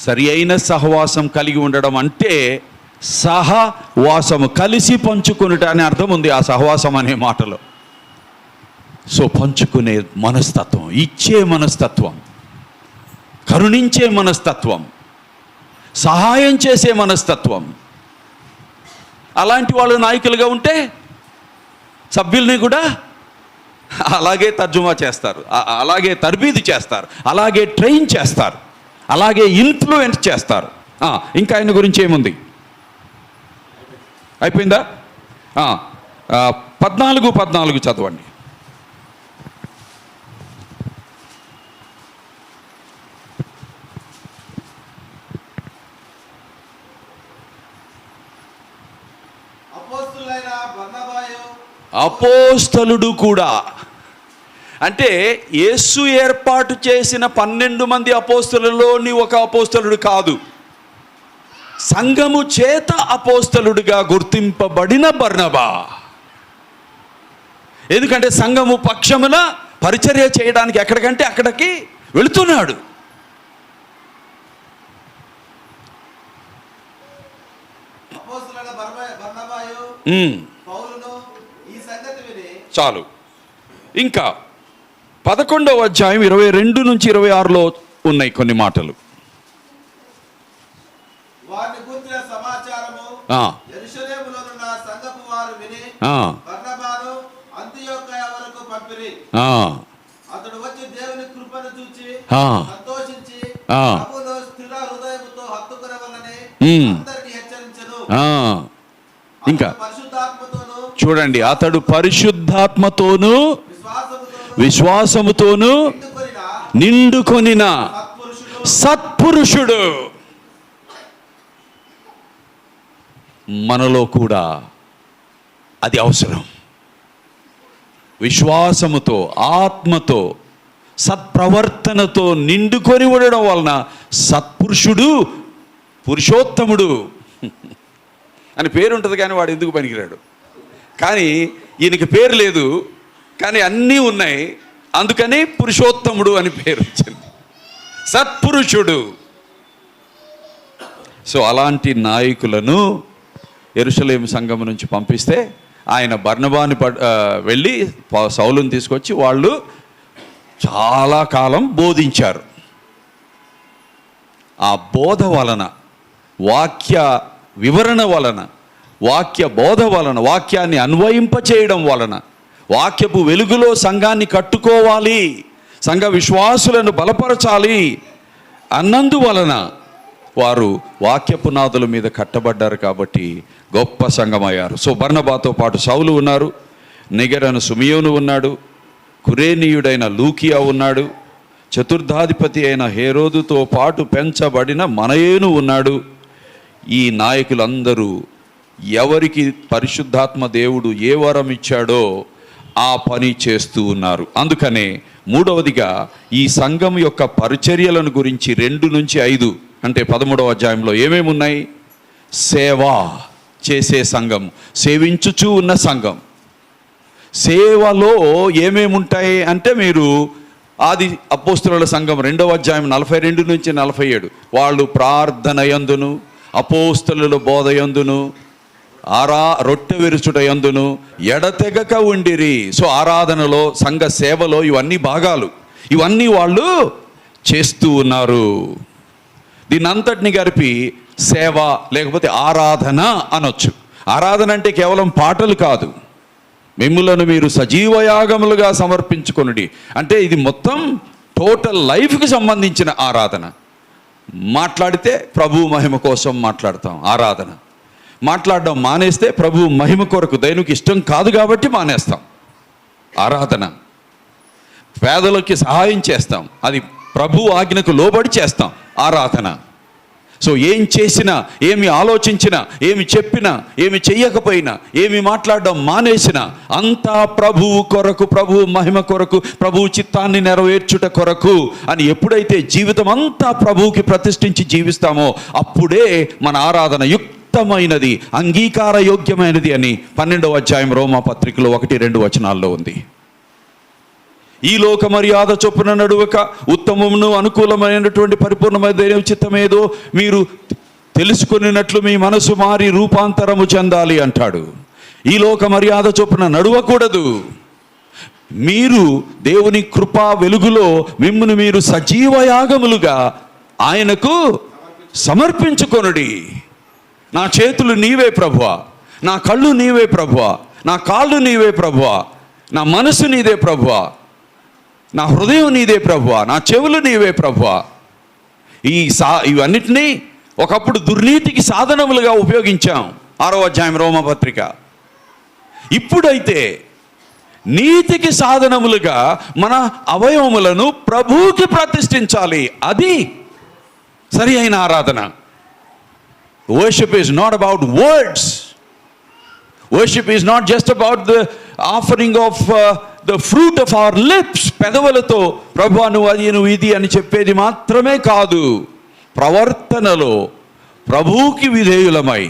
S2: సరి అయిన సహవాసం కలిగి ఉండడం అంటే సహవాసము, కలిసి పంచుకునుట అనే అర్థం ఉంది ఆ సహవాసం అనే మాటలో. సో పంచుకునే మనస్తత్వం, ఇచ్చే మనస్తత్వం, కరుణించే మనస్తత్వం, సహాయం చేసే మనస్తత్వం. అలాంటి వాళ్ళు నాయకులుగా ఉంటే సభ్యుల్ని కూడా అలాగే తర్జుమా చేస్తారు, అలాగే తర్బీదు చేస్తారు, అలాగే ట్రైన్ చేస్తారు, అలాగే ఇన్ఫ్లుయెన్స్ చేస్తారు. ఇంకా ఆయన గురించి ఏముంది? అయిపోయిందా? 14 చదవండి. అపోస్తలుడు కూడా అంటే యేసు ఏర్పాటు చేసిన 12 మంది అపోస్తలులోని ఒక అపోస్తలుడు కాదు, సంఘము చేత అపోస్తలుడిగా గుర్తింపబడిన బర్నబా. ఎందుకంటే సంఘము పక్షమున పరిచర్య చేయడానికి ఎక్కడికంటే అక్కడికి వెళుతున్నాడు. చాలు. ఇంకా 11వ అధ్యాయం 22 నుంచి 26లో ఉన్నాయి కొన్ని మాటలు. ఇంకా చూడండి, అతడు పరిశుద్ధాత్మతోను విశ్వాసముతోను నిండుకొనిన సత్పురుషుడు. మనలో కూడా అది అవసరం. విశ్వాసముతో, ఆత్మతో, సత్ప్రవర్తనతో నిండుకొని ఉండడం వలన సత్పురుషుడు, పురుషోత్తముడు అని పేరు ఉంటుంది. కానీ వాడు ఎందుకు పనికిరాడు? కానీ ఈయనకి పేరు లేదు, కానీ అన్నీ ఉన్నాయి. అందుకని పురుషోత్తముడు అని పేరు వచ్చింది, సత్పురుషుడు. సో అలాంటి నాయకులను యెరూషలేము సంఘం నుంచి పంపిస్తే ఆయన బర్నబాని వెళ్ళి సౌలుని తీసుకొచ్చి వాళ్ళు చాలా కాలం బోధించారు. ఆ బోధ వలన, వాక్య వివరణ వలన, వాక్య బోధ వలన, వాక్యాన్ని అన్వయింపచేయడం వలన, వాక్యపు వెలుగులో సంఘాన్ని కట్టుకోవాలి, సంఘ విశ్వాసులను బలపరచాలి అన్నందువలన వారు వాక్యపు నాదుల మీద కట్టబడ్డారు. కాబట్టి గొప్ప సంఘమయ్యారు. సో బర్నబాతో పాటు సౌలు ఉన్నారు, నిగరను సుమియోను ఉన్నాడు, కురేనీయుడైన లూకియా ఉన్నాడు, చతుర్థాధిపతి అయిన హేరోదుతో పాటు పెంచబడిన మనయేను ఉన్నాడు. ఈ నాయకులందరూ ఎవరికి పరిశుద్ధాత్మ దేవుడు ఏ వరం ఇచ్చాడో ఆ పని చేస్తూ ఉన్నారు. అందుకనే మూడవదిగా ఈ సంఘం యొక్క పరిచర్యలను గురించి 2 నుంచి 5 అంటే 13వ అధ్యాయంలో ఏమేమి ఉన్నాయి? సేవ చేసే సంఘం, సేవించుచూ ఉన్న సంఘం. సేవలో ఏమేమి ఉంటాయి అంటే, మీరు ఆది అపోస్తలుల సంఘం 2వ అధ్యాయం 42 నుంచి 47 వాళ్ళు ప్రార్థన యందును, అపోస్తలుల బోధ యందును, రొట్టె విరుచుట యందును ఎడతెగక ఉండిరి. సో ఆరాధనలో, సంఘ సేవలో ఇవన్నీ భాగాలు, ఇవన్నీ వాళ్ళు చేస్తూ ఉన్నారు. దీన్నంతటిని కలిపి సేవ లేకపోతే ఆరాధన అనొచ్చు. ఆరాధన అంటే కేవలం పాటలు కాదు, మిమ్ములను మీరు సజీవయాగములుగా సమర్పించుకొనుడి అంటే ఇది మొత్తం టోటల్ లైఫ్కి సంబంధించిన ఆరాధన. మాట్లాడితే ప్రభు మహిమ కోసం మాట్లాడతాం ఆరాధన. మాట్లాడడం మానేస్తే ప్రభు మహిమ కొరకు, దైనుకి ఇష్టం కాదు కాబట్టి మానేస్తాం ఆరాధన. పేదలకి సహాయం చేస్తాం, అది ప్రభు ఆజ్ఞకు లోబడి చేస్తాం ఆరాధన. సో ఏం చేసినా, ఏమి ఆలోచించినా, ఏమి చెప్పినా, ఏమి చెయ్యకపోయినా, ఏమి మాట్లాడడం మానేసినా అంతా ప్రభువు కొరకు, ప్రభు మహిమ కొరకు, ప్రభు చిత్తాన్ని నెరవేర్చుట కొరకు అని ఎప్పుడైతే జీవితం అంతా ప్రభువుకి ప్రతిష్ఠించి జీవిస్తామో అప్పుడే మన ఆరాధన యుక్తమైనది, అంగీకార యోగ్యమైనది అని 12వ అధ్యాయం రోమా పత్రికలో 1-2 వచనాల్లో ఉంది. ఈ లోక మర్యాద చొప్పున నడువక ఉత్తమమును అనుకూలమైనటువంటి పరిపూర్ణమైన దైవ చిత్తమేదో మీరు తెలుసుకున్నట్లు మీ మనసు మారి రూపాంతరము చెందాలి అంటాడు. ఈ లోక మర్యాద చొప్పున నడువకూడదు. మీరు దేవుని కృపా వెలుగులో మిమ్మును మీరు సజీవయాగములుగా ఆయనకు సమర్పించుకొనుడి. నా చేతులు నీవే ప్రభువా, నా కళ్ళు నీవే ప్రభువా, నా కాళ్ళు నీవే ప్రభువా, నా మనసు నీదే ప్రభువా, నా హృదయం నీదే ప్రభువా, నా చెవులు నీవే ప్రభువా. ఇవన్నిటినీ ఒకప్పుడు దుర్నీతికి సాధనములుగా ఉపయోగించాం 6వ అధ్యాయం రోమపత్రిక. ఇప్పుడైతే నీతికి సాధనములుగా మన అవయవములను ప్రభువుకి ప్రతిష్ఠించాలి. అది సరి అయిన ఆరాధన. Worship is not about words. Worship is not just about the offering of the fruit of our lips. పెదవులతో ప్రభువా నువ్వు అది నువ్వు ఇది అని చెప్పేది మాత్రమే కాదు. ప్రవర్తనలో ప్రభువుకి విధేయులమై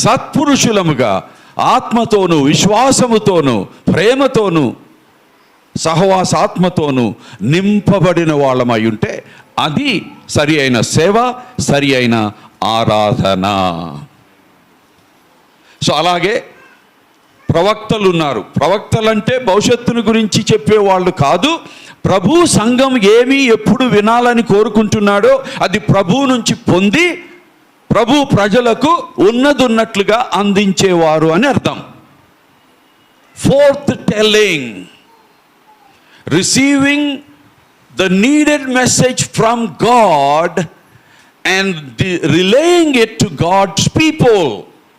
S2: సత్పురుషులముగా ఆత్మతోనూ, విశ్వాసముతోనూ, ప్రేమతోనూ, సహవాసాత్మతోనూ నింపబడిన వాళ్ళమై ఉంటే అది సరి అయిన సేవ, సరి అయిన ఆరాధన. సో అలాగే ప్రవక్తలు ఉన్నారు. ప్రవక్తలంటే భవిష్యత్తును గురించి చెప్పేవాళ్ళు కాదు. ప్రభు సంఘం ఏమి ఎప్పుడు వినాలని కోరుకుంటున్నాడో అది ప్రభు నుంచి పొంది ప్రభు ప్రజలకు ఉన్నదున్నట్లుగా అందించేవారు అని అర్థం. Fourth telling, receiving the needed message from God and relaying it to God's people.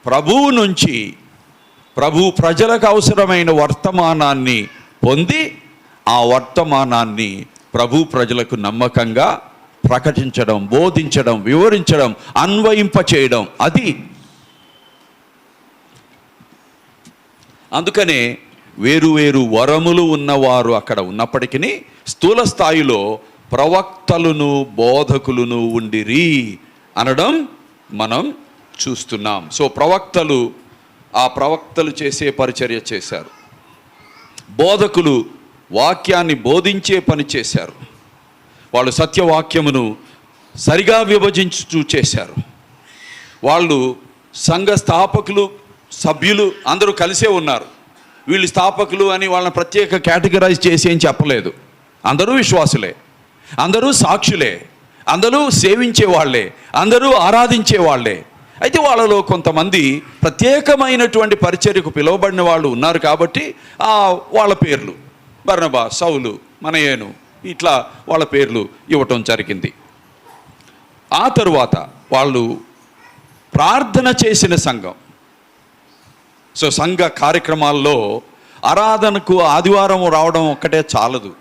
S2: ప్రభువు నుంచి, ప్రభు ప్రజలకు అవసరమైన వర్తమానాన్ని పొంది ఆ వర్తమానాన్ని ప్రభు ప్రజలకు నమ్మకంగా ప్రకటించడం, బోధించడం, వివరించడం, అన్వయింపచేయడం అది. అందుకనే వేరు వరములు ఉన్నవారు అక్కడ ఉన్నప్పటికీ స్థూల స్థాయిలో ప్రవక్తలను, బోధకులను ఉండిరి అనడం మనం చూస్తున్నాం. సో ప్రవక్తలు ఆ ప్రవక్తలు చేసే పరిచర్య చేశారు. బోధకులు వాక్యాన్ని బోధించే పని చేశారు. వాళ్ళు సత్యవాక్యమును సరిగా విభజించుతూ చేశారు. వాళ్ళు సంఘ స్థాపకులు, సభ్యులు అందరూ కలిసే ఉన్నారు. వీళ్ళు స్థాపకులు అని వాళ్ళని ప్రత్యేక కేటగరైజ్ చేసి ఏం చెప్పలేదు. అందరూ విశ్వాసులే, అందరూ సాక్షులే, అందరూ సేవించే వాళ్ళే, అందరూ ఆరాధించే వాళ్ళే. అయితే వాళ్ళలో కొంతమంది ప్రత్యేకమైనటువంటి పరిచర్యకు పిలువబడిన వాళ్ళు ఉన్నారు కాబట్టి వాళ్ళ పేర్లు బర్నబా, సౌలు, మనయేను ఇట్లా వాళ్ళ పేర్లు ఇవ్వటం జరిగింది. ఆ తరువాత వాళ్ళు ప్రార్థన చేసిన సంఘం. సో సంఘ కార్యక్రమాల్లో ఆరాధనకు ఆదివారం రావడం ఒక్కటే చాలదు.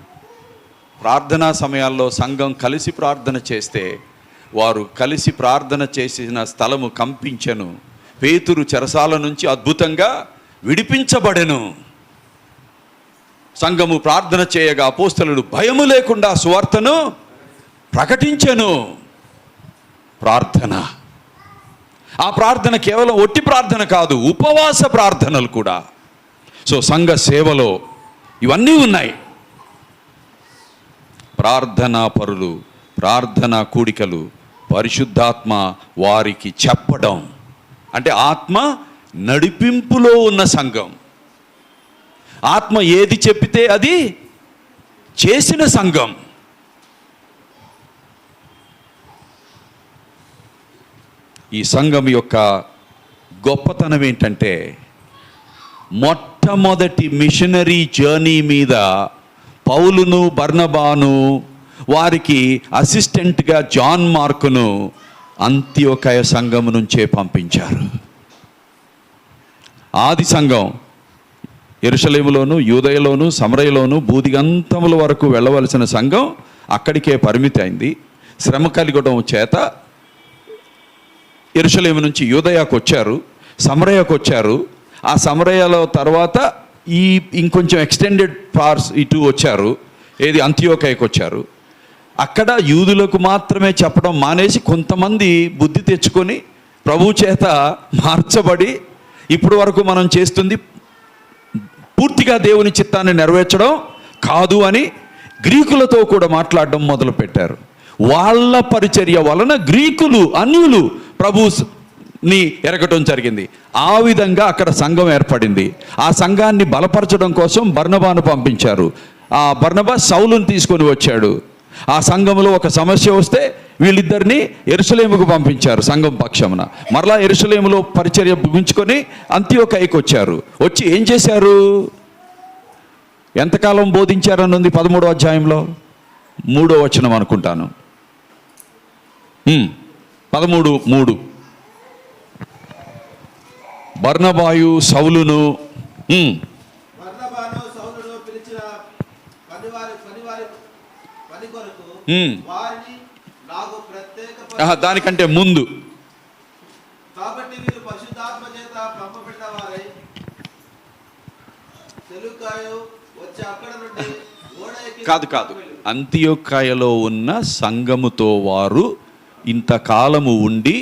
S2: ప్రార్థనా సమయాల్లో సంఘం కలిసి ప్రార్థన చేస్తే వారు కలిసి ప్రార్థన చేసిన స్థలము కంపించెను. పేతురు చెరసాల నుంచి అద్భుతంగా విడిపించబడెను. సంఘము ప్రార్థన చేయగా అపోస్తలులు భయము లేకుండా సువార్తను ప్రకటించెను. ప్రార్థన, ఆ ప్రార్థన కేవలం ఒట్టి ప్రార్థన కాదు, ఉపవాస ప్రార్థనలు కూడా. సో సంఘ సేవలో ఇవన్నీ ఉన్నాయి. ప్రార్థనా పరులు, ప్రార్థనా కూడికలు, పరిశుద్ధాత్మ వారికి చెప్పడం, అంటే ఆత్మ నడిపింపులో ఉన్న సంఘం. ఆత్మ ఏది చెప్పితే అది చేసిన సంఘం. ఈ సంఘం యొక్క గొప్పతనం ఏంటంటే మొట్టమొదటి మిషనరీ జర్నీ మీద పౌలును, బర్నబాను, వారికి అసిస్టెంట్గా జాన్ మార్కును అంత్యోకయ సంఘం నుంచే పంపించారు. ఆది సంఘం యెరూషలేములోను, యూదయలోను, సమరయలోను బూదిగంతముల వరకు వెళ్ళవలసిన సంఘం అక్కడికే పరిమితి అయింది. శ్రమ కలగడం చేత యెరూషలేము నుంచి యూదయాకు వచ్చారు, సమరయకు వచ్చారు. ఆ సమరయలో తర్వాత ఇంకొంచెం ఎక్స్టెండెడ్ పార్ట్స్ ఇటు వచ్చారు. ఏది అంత్యోకయకు వచ్చారు. అక్కడ యూదులకు మాత్రమే చెప్పడం మానేసి కొంతమంది బుద్ధి తెచ్చుకొని ప్రభు చేత మార్చబడి ఇప్పుడు వరకు మనం చేస్తుంది పూర్తిగా దేవుని చిత్తాన్ని నెరవేర్చడం కాదు అని గ్రీకులతో కూడా మాట్లాడడం మొదలుపెట్టారు. వాళ్ళ పరిచర్య వలన గ్రీకులు, అన్యులు ప్రభుని ఎరగటం జరిగింది. ఆ విధంగా అక్కడ సంఘం ఏర్పడింది. ఆ సంఘాన్ని బలపరచడం కోసం బర్నబాను పంపించారు. ఆ బర్నబా సౌలుని తీసుకొని వచ్చాడు. ఆ సంఘంలో ఒక సమస్య వస్తే వీళ్ళిద్దరిని యెరూషలేముకు పంపించారు సంఘం పక్షమున. మరలా యెరూషలేములో పరిచర్య ముగించుకొని అంత్యోకయకు వచ్చారు. వచ్చి ఏం చేశారు? ఎంతకాలం బోధించారని ఉంది 13వ అధ్యాయంలో 3వ వచనం అనుకుంటాను. 13:3 బర్నబాయు సౌలును దానికంటే ముందు కాదు అంతియోకయలో ఉన్న సంఘముతో వారు ఇంతకాలము ఉండి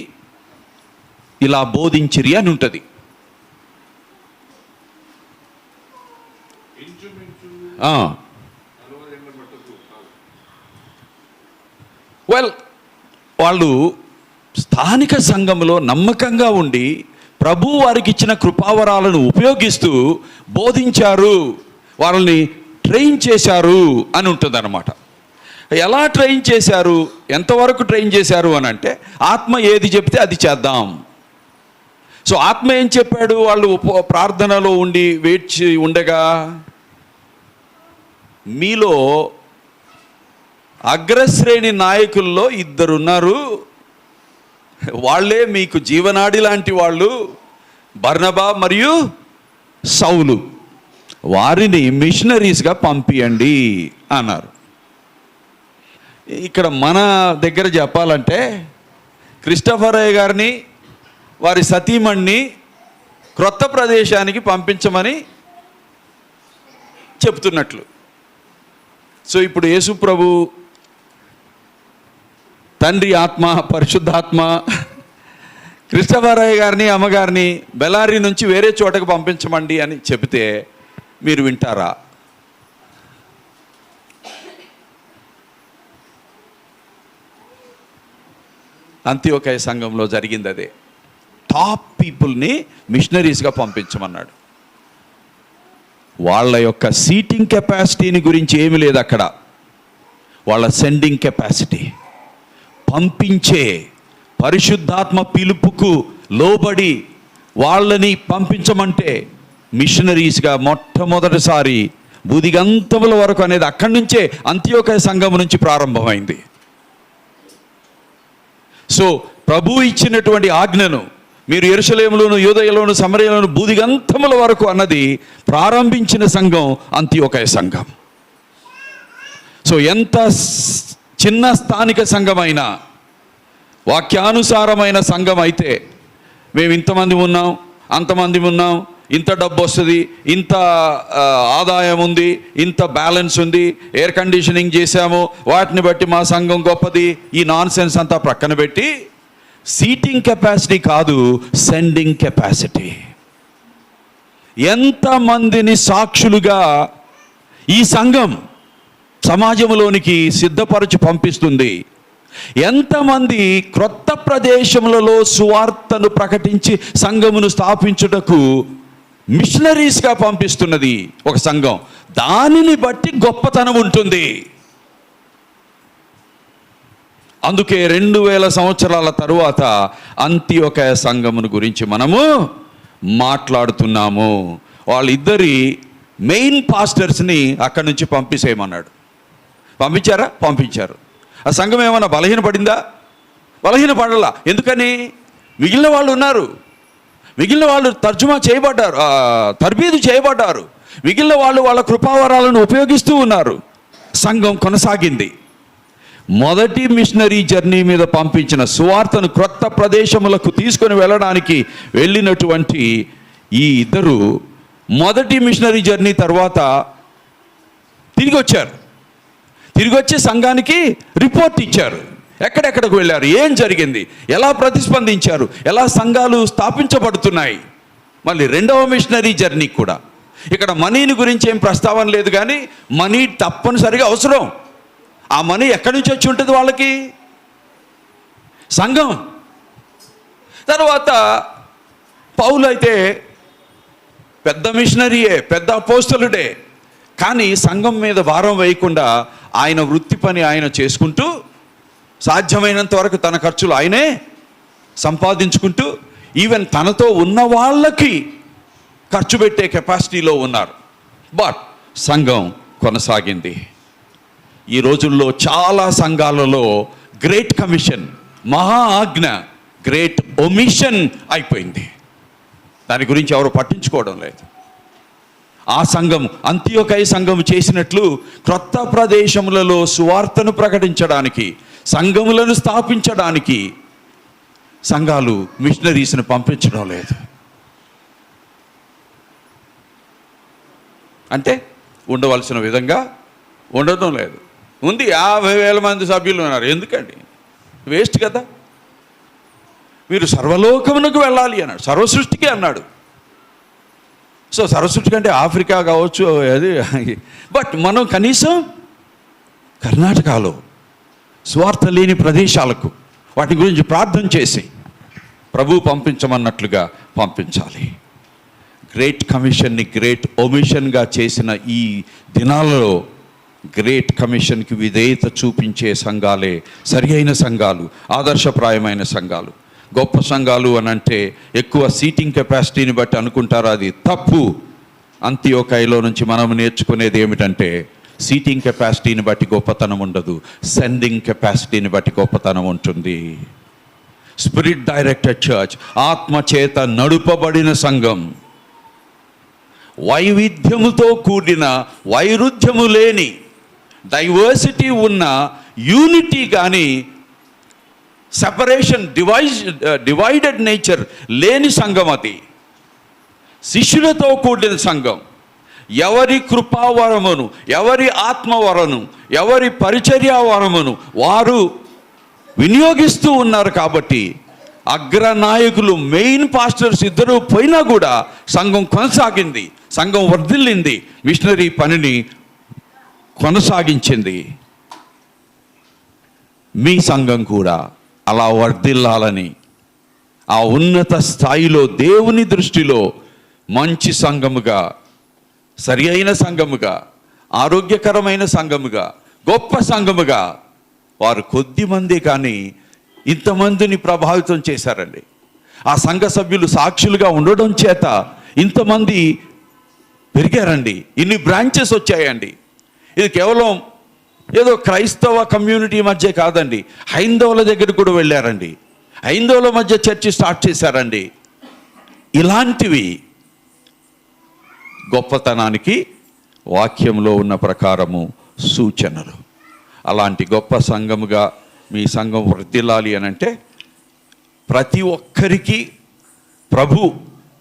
S2: ఇలా బోధించిరి అని ఉంటుంది. వాళ్ళు స్థానిక సంఘంలో నమ్మకంగా ఉండి ప్రభు వారికి ఇచ్చిన కృపావరాలను ఉపయోగిస్తూ బోధించారు, వాళ్ళని ట్రైన్ చేశారు అని ఉంటుంది అన్నమాట. ఎలా ట్రైన్ చేశారు, ఎంతవరకు ట్రైన్ చేశారు అని అంటే ఆత్మ ఏది చెప్తే అది చేద్దాం. సో ఆత్మ ఏం చెప్పాడు? వాళ్ళు ప్రార్థనలో ఉండి వేచి ఉండగా మీలో అగ్రశ్రేణి నాయకుల్లో 2 ఉన్నారు, వాళ్ళే మీకు జీవనాడి లాంటి వాళ్ళు, బర్నబా మరియు సౌలు. వారిని మిషనరీస్గా పంపియండి అన్నారు. ఇక్కడ మన దగ్గర చెప్పాలంటే క్రిస్టఫర్ అయ్య గారిని, వారి సతీమణ్ణి క్రొత్త ప్రదేశానికి పంపించమని చెప్తున్నట్లు. సో ఇప్పుడు యేసు ప్రభు తండ్రి ఆత్మ, పరిశుద్ధాత్మ కృష్ణబారాయ్ గారిని అమ్మగారిని బెల్లారి నుంచి వేరే చోటకు పంపించమండి అని చెబితే మీరు వింటారా? అంత్యోకయ సంఘంలో జరిగింది అదే. టాప్ పీపుల్ని మిషనరీస్గా పంపించమన్నాడు. వాళ్ళ యొక్క సీటింగ్ కెపాసిటీని గురించి ఏమీ లేదు అక్కడ, వాళ్ళ సెండింగ్ కెపాసిటీ, పంపించే పరిశుద్ధాత్మ పిలుపుకు లోబడి వాళ్ళని పంపించమంటే మిషనరీస్గా మొట్టమొదటిసారి బూదిగంతముల వరకు అనేది అక్కడి నుంచే అంత్యోకయ సంఘం నుంచి ప్రారంభమైంది. సో ప్రభు ఇచ్చినటువంటి ఆజ్ఞను మీరు యెరూషలేములోను యూదయలోను సమరయలోను బూదిగంతముల వరకు అన్నది ప్రారంభించిన సంఘం అంత్యోకయ సంఘం. సో ఎంత చిన్న స్థానిక సంఘమైనా, వాక్యానుసారమైన సంఘం అయితే, మేము ఇంతమంది ఉన్నాం, అంతమంది ఉన్నాం, ఇంత డబ్బు వస్తుంది, ఇంత ఆదాయం ఉంది, ఇంత బ్యాలెన్స్ ఉంది, ఎయిర్ కండిషనింగ్ చేశాము, వాటిని బట్టి మా సంఘం గొప్పది, ఈ నాన్ సెన్స్ అంతా ప్రక్కన పెట్టి సీటింగ్ కెపాసిటీ కాదు, సెండింగ్ కెపాసిటీ. ఎంతమందిని సాక్షులుగా ఈ సంఘం సమాజంలోనికి సిద్ధపరచి పంపిస్తుంది, ఎంతమంది క్రొత్త ప్రదేశములలో సువార్తను ప్రకటించి సంఘమును స్థాపించుటకు మిషనరీస్గా పంపిస్తున్నది ఒక సంఘం. దానిని బట్టి గొప్పతనం ఉంటుంది. అందుకే 2000 సంవత్సరాల తరువాత అంత్యోకయ సంఘమును గురించి మనము మాట్లాడుతున్నాము. వాళ్ళిద్దరి మెయిన్ పాస్టర్స్ని అక్కడి నుంచి పంపిసేయమన్నాడు. పంపించారా? పంపించారు. ఆ సంఘం ఏమన్నా బలహీనపడిందా? బలహీనపడలా. ఎందుకని? మిగిలిన వాళ్ళు ఉన్నారు, మిగిలిన వాళ్ళు తర్జుమా చేయబడ్డారు, తర్బీదు చేయబడ్డారు, మిగిలిన వాళ్ళు వాళ్ళ కృపావరాలను ఉపయోగిస్తూ ఉన్నారు. సంఘం కొనసాగింది. మొదటి మిషనరీ జర్నీ మీద పంపించిన సువార్తను క్రొత్త ప్రదేశములకు తీసుకొని వెళ్ళడానికి వెళ్ళినటువంటి ఈ ఇద్దరు మొదటి మిషనరీ జర్నీ తర్వాత తిరిగి వచ్చారు. తిరిగి వచ్చి సంఘానికి రిపోర్ట్ ఇచ్చారు. ఎక్కడెక్కడికి వెళ్ళారు, ఏం జరిగింది, ఎలా ప్రతిస్పందించారు, ఎలా సంఘాలు స్థాపించబడుతున్నాయి. మళ్ళీ రెండవ మిషనరీ జర్నీ కూడా ఇక్కడ మనీని గురించి ఏం ప్రస్తావన లేదు, కానీ మనీ తప్పనిసరిగా అవసరం. ఆ మనీ ఎక్కడి నుంచి వచ్చి ఉంటుంది వాళ్ళకి? సంఘం. తర్వాత పౌలు అయితే పెద్ద మిషనరీయే, పెద్ద అపోస్తలుడే, కానీ సంఘం మీద భారం వేయకుండా ఆయన వృత్తి పని ఆయన చేసుకుంటూ సాధ్యమైనంత వరకు తన ఖర్చులు ఆయనే సంపాదించుకుంటూ ఈవెన్ తనతో ఉన్న వాళ్ళకి ఖర్చు పెట్టే కెపాసిటీలో ఉన్నారు. బట్ సంఘం కొనసాగింది. ఈ రోజుల్లో చాలా సంఘాలలో గ్రేట్ కమిషన్, మహా ఆజ్ఞ గ్రేట్ ఒమిషన్ అయిపోయింది. దాని గురించి ఎవరు పట్టించుకోవడం లేదు. ఆ సంఘం అంత్యోకయ సంఘం చేసినట్లు క్రొత్త ప్రదేశములలో సువార్తను ప్రకటించడానికి, సంఘములను స్థాపించడానికి సంఘాలు మిషనరీస్ని పంపించడం లేదు. అంటే ఉండవలసిన విధంగా ఉండడం లేదు. ఉంది, 50,000 మంది సభ్యులు ఉన్నారు. ఎందుకండి? వేస్ట్ కదా. మీరు సర్వలోకమునకు వెళ్ళాలి అన్నాడు, సర్వసృష్టికి అన్నాడు. సో సర్వసృష్టి కంటే ఆఫ్రికా కావచ్చు అది, బట్ మనం కనీసం కర్ణాటకలో స్వార్థ లేని ప్రదేశాలకు వాటి గురించి ప్రార్థన చేసి ప్రభు పంపించమన్నట్లుగా పంపించాలి. గ్రేట్ కమిషన్ని గ్రేట్ ఒమిషన్గా చేసిన ఈ దినాలలో గ్రేట్ కమిషన్కి విధేయత చూపించే సంఘాలే సరి అయిన సంఘాలు, ఆదర్శప్రాయమైన సంఘాలు. గొప్ప సంఘాలు అని అంటే ఎక్కువ సీటింగ్ కెపాసిటీని బట్టి అనుకుంటారు, అది తప్పు. అంత్యోకయలో నుంచి మనం నేర్చుకునేది ఏమిటంటే సీటింగ్ కెపాసిటీని బట్టి గొప్పతనం ఉండదు, సెండింగ్ కెపాసిటీని బట్టి గొప్పతనం ఉంటుంది. స్పిరిట్ డైరెక్టెడ్ చర్చ్, ఆత్మ చేత నడుపబడిన సంఘం, వైవిధ్యముతో కూడిన వైరుధ్యము లేని డైవర్సిటీ ఉన్న యూనిటీ కానీ సెపరేషన్ డివైడెడ్ నేచర్ లేని సంఘం అది. శిష్యులతో కూడిన సంఘం, ఎవరి కృపావరమును, ఎవరి ఆత్మవరను, ఎవరి పరిచర్యావరమును వారు వినియోగిస్తూ ఉన్నారు కాబట్టి అగ్రనాయకులు మెయిన్ పాస్టర్స్ ఇద్దరు పోయినా కూడా సంఘం కొనసాగింది, సంఘం వర్ధిల్లింది, మిషనరీ పనిని కొనసాగించింది. మీ సంఘం కూడా అలా వర్ధిల్లాలని, ఆ ఉన్నత స్థాయిలో దేవుని దృష్టిలో మంచి సంఘముగా, సరి అయిన సంఘముగా, ఆరోగ్యకరమైన సంఘముగా, గొప్ప సంఘముగా వారు కొద్ది మంది కానీ ఇంతమందిని ప్రభావితం చేశారండి. ఆ సంఘ సభ్యులు సాక్షులుగా ఉండడం చేత ఇంతమంది పెరిగారండి, ఇన్ని బ్రాంచెస్ వచ్చాయండి. ఇది కేవలం ఏదో క్రైస్తవ కమ్యూనిటీ మధ్య కాదండి, హైందవుల దగ్గర కూడా వెళ్ళారండి, హైందవుల మధ్య చర్చి స్టార్ట్ చేశారండి. ఇలాంటివి గొప్పతనానికి వాక్యంలో ఉన్న ప్రకారము సూచనలు. అలాంటి గొప్ప సంఘముగా మీ సంఘం వర్ధిల్లాలి అని అంటే ప్రతి ఒక్కరికి ప్రభు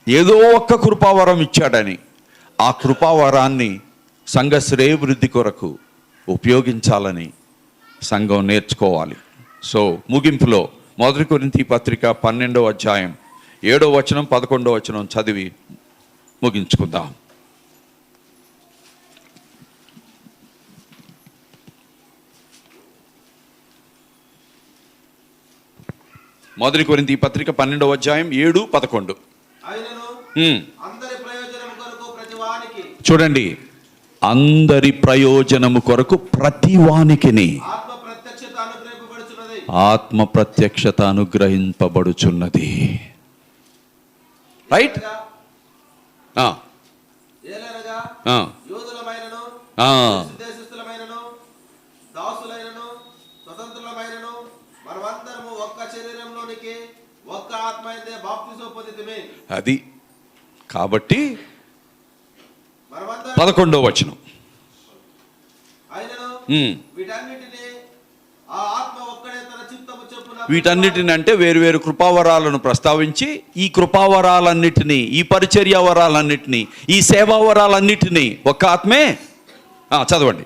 S2: ఏదో ఒక్క కృపావరం ఇచ్చాడని ఆ కృపావరాన్ని సంఘ శ్రేయభివృద్ధి కొరకు ఉపయోగించాలని సంఘం నేర్చుకోవాలి. సో ముగింపులో 1 కొరింథీ పత్రిక 12వ అధ్యాయం 7వ వచనం 11వ వచనం చదివి ముగించుకుందాం. 1 కొరింథీ పత్రిక 12వ అధ్యాయం 7, 11. చూడండి, అందరి ప్రయోజనము కొరకు ప్రతి వానికిని ఆత్మ ప్రత్యక్షత అనుగ్రహింపబడుచున్నది. రైట్? అది కాబట్టి 11వ వచనం, వీటన్నిటిని అంటే వేరువేరు కృపావరాలను ప్రస్తావించి ఈ కృపావరాలన్నిటినీ, ఈ పరిచర్య వరాలన్నిటినీ, ఈ సేవా వరాలన్నిటినీ ఒక్క ఆత్మే చదవండి.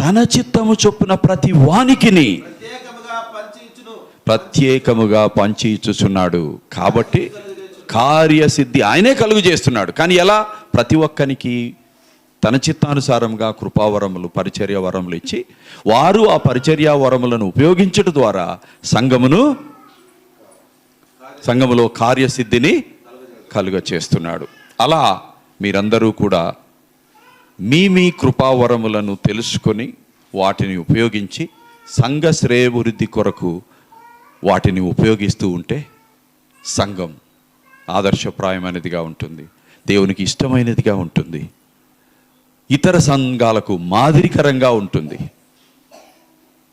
S2: తన చిత్తము చొప్పున ప్రతి వానికిని ప్రత్యేకముగా పంచి ఇచ్చుచున్నాడు. కాబట్టి కార్యసిద్ధి ఆయనే కలుగు చేస్తున్నాడు. కానీ ఎలా? ప్రతి ఒక్కరికి తన చిత్తానుసారంగా కృపావరములు, పరిచర్య వరములు ఇచ్చి వారు ఆ పరిచర్య వరములను ఉపయోగించడం ద్వారా సంఘములో కార్యసిద్ధిని కలుగ చేస్తున్నాడు. అలా మీరందరూ కూడా మీ కృపావరములను తెలుసుకొని వాటిని ఉపయోగించి సంఘ శ్రేయభివృద్ధి కొరకు వాటిని ఉపయోగిస్తూ ఉంటే సంఘం ఆదర్శప్రాయమైనదిగా ఉంటుంది, దేవునికి ఇష్టమైనదిగా ఉంటుంది, ఇతర సంఘాలకు మాదిరికరంగా ఉంటుంది.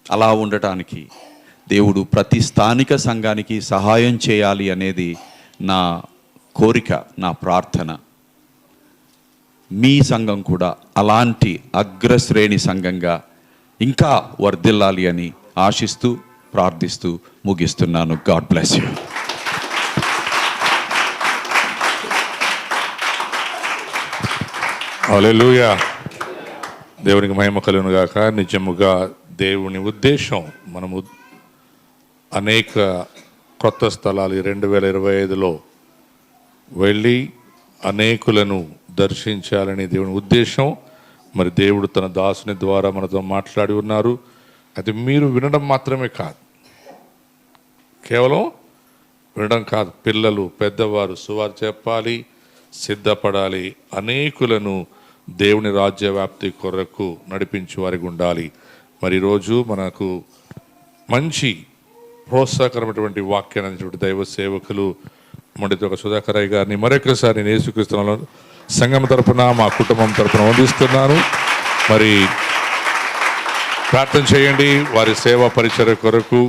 S2: అలా ఉండటానికి దేవుడు ప్రతి స్థానిక సంఘానికి సహాయం చేయాలి అనేది నా కోరిక, నా ప్రార్థన. మీ సంఘం కూడా అలాంటి అగ్రశ్రేణి సంఘంగా ఇంకా వర్ధిల్లాలి అని ఆశిస్తూ ప్రార్థిస్తూ ముగిస్తున్నాను. God bless you.
S4: హల్లెలూయా. దేవునికి మహిమ కలుగును గాక. నిజముగా దేవుని ఉద్దేశం మనము అనేక కొత్త స్థలాలు 2025లో వెళ్ళి అనేకులను దర్శించాలని దేవుని ఉద్దేశం. మరి దేవుడు తన దాసుని ద్వారా మనతో మాట్లాడి ఉన్నారు. అది మీరు వినడం మాత్రమే కాదు, కేవలం వినడం కాదు, పిల్లలు పెద్దవారు సువార్త చెప్పాలి, సిద్ధపడాలి, అనేకులను దేవుని రాజ్య వ్యాప్తి కొరకు నడిపించే వారికి ఉండాలి. మరి ఈరోజు మనకు మంచి ప్రోత్సాహకరమైనటువంటి వాక్యాన్ని అందించినటువంటి దైవ సేవకులు మండితో సుధాకరయ్య గారిని మరొకసారి నేను యేసుక్రీస్తునామములో సంఘం తరపున, మా కుటుంబం తరపున వందిస్తున్నాను. మరి ప్రార్థన చేయండి వారి సేవా పరిచర్య కొరకు.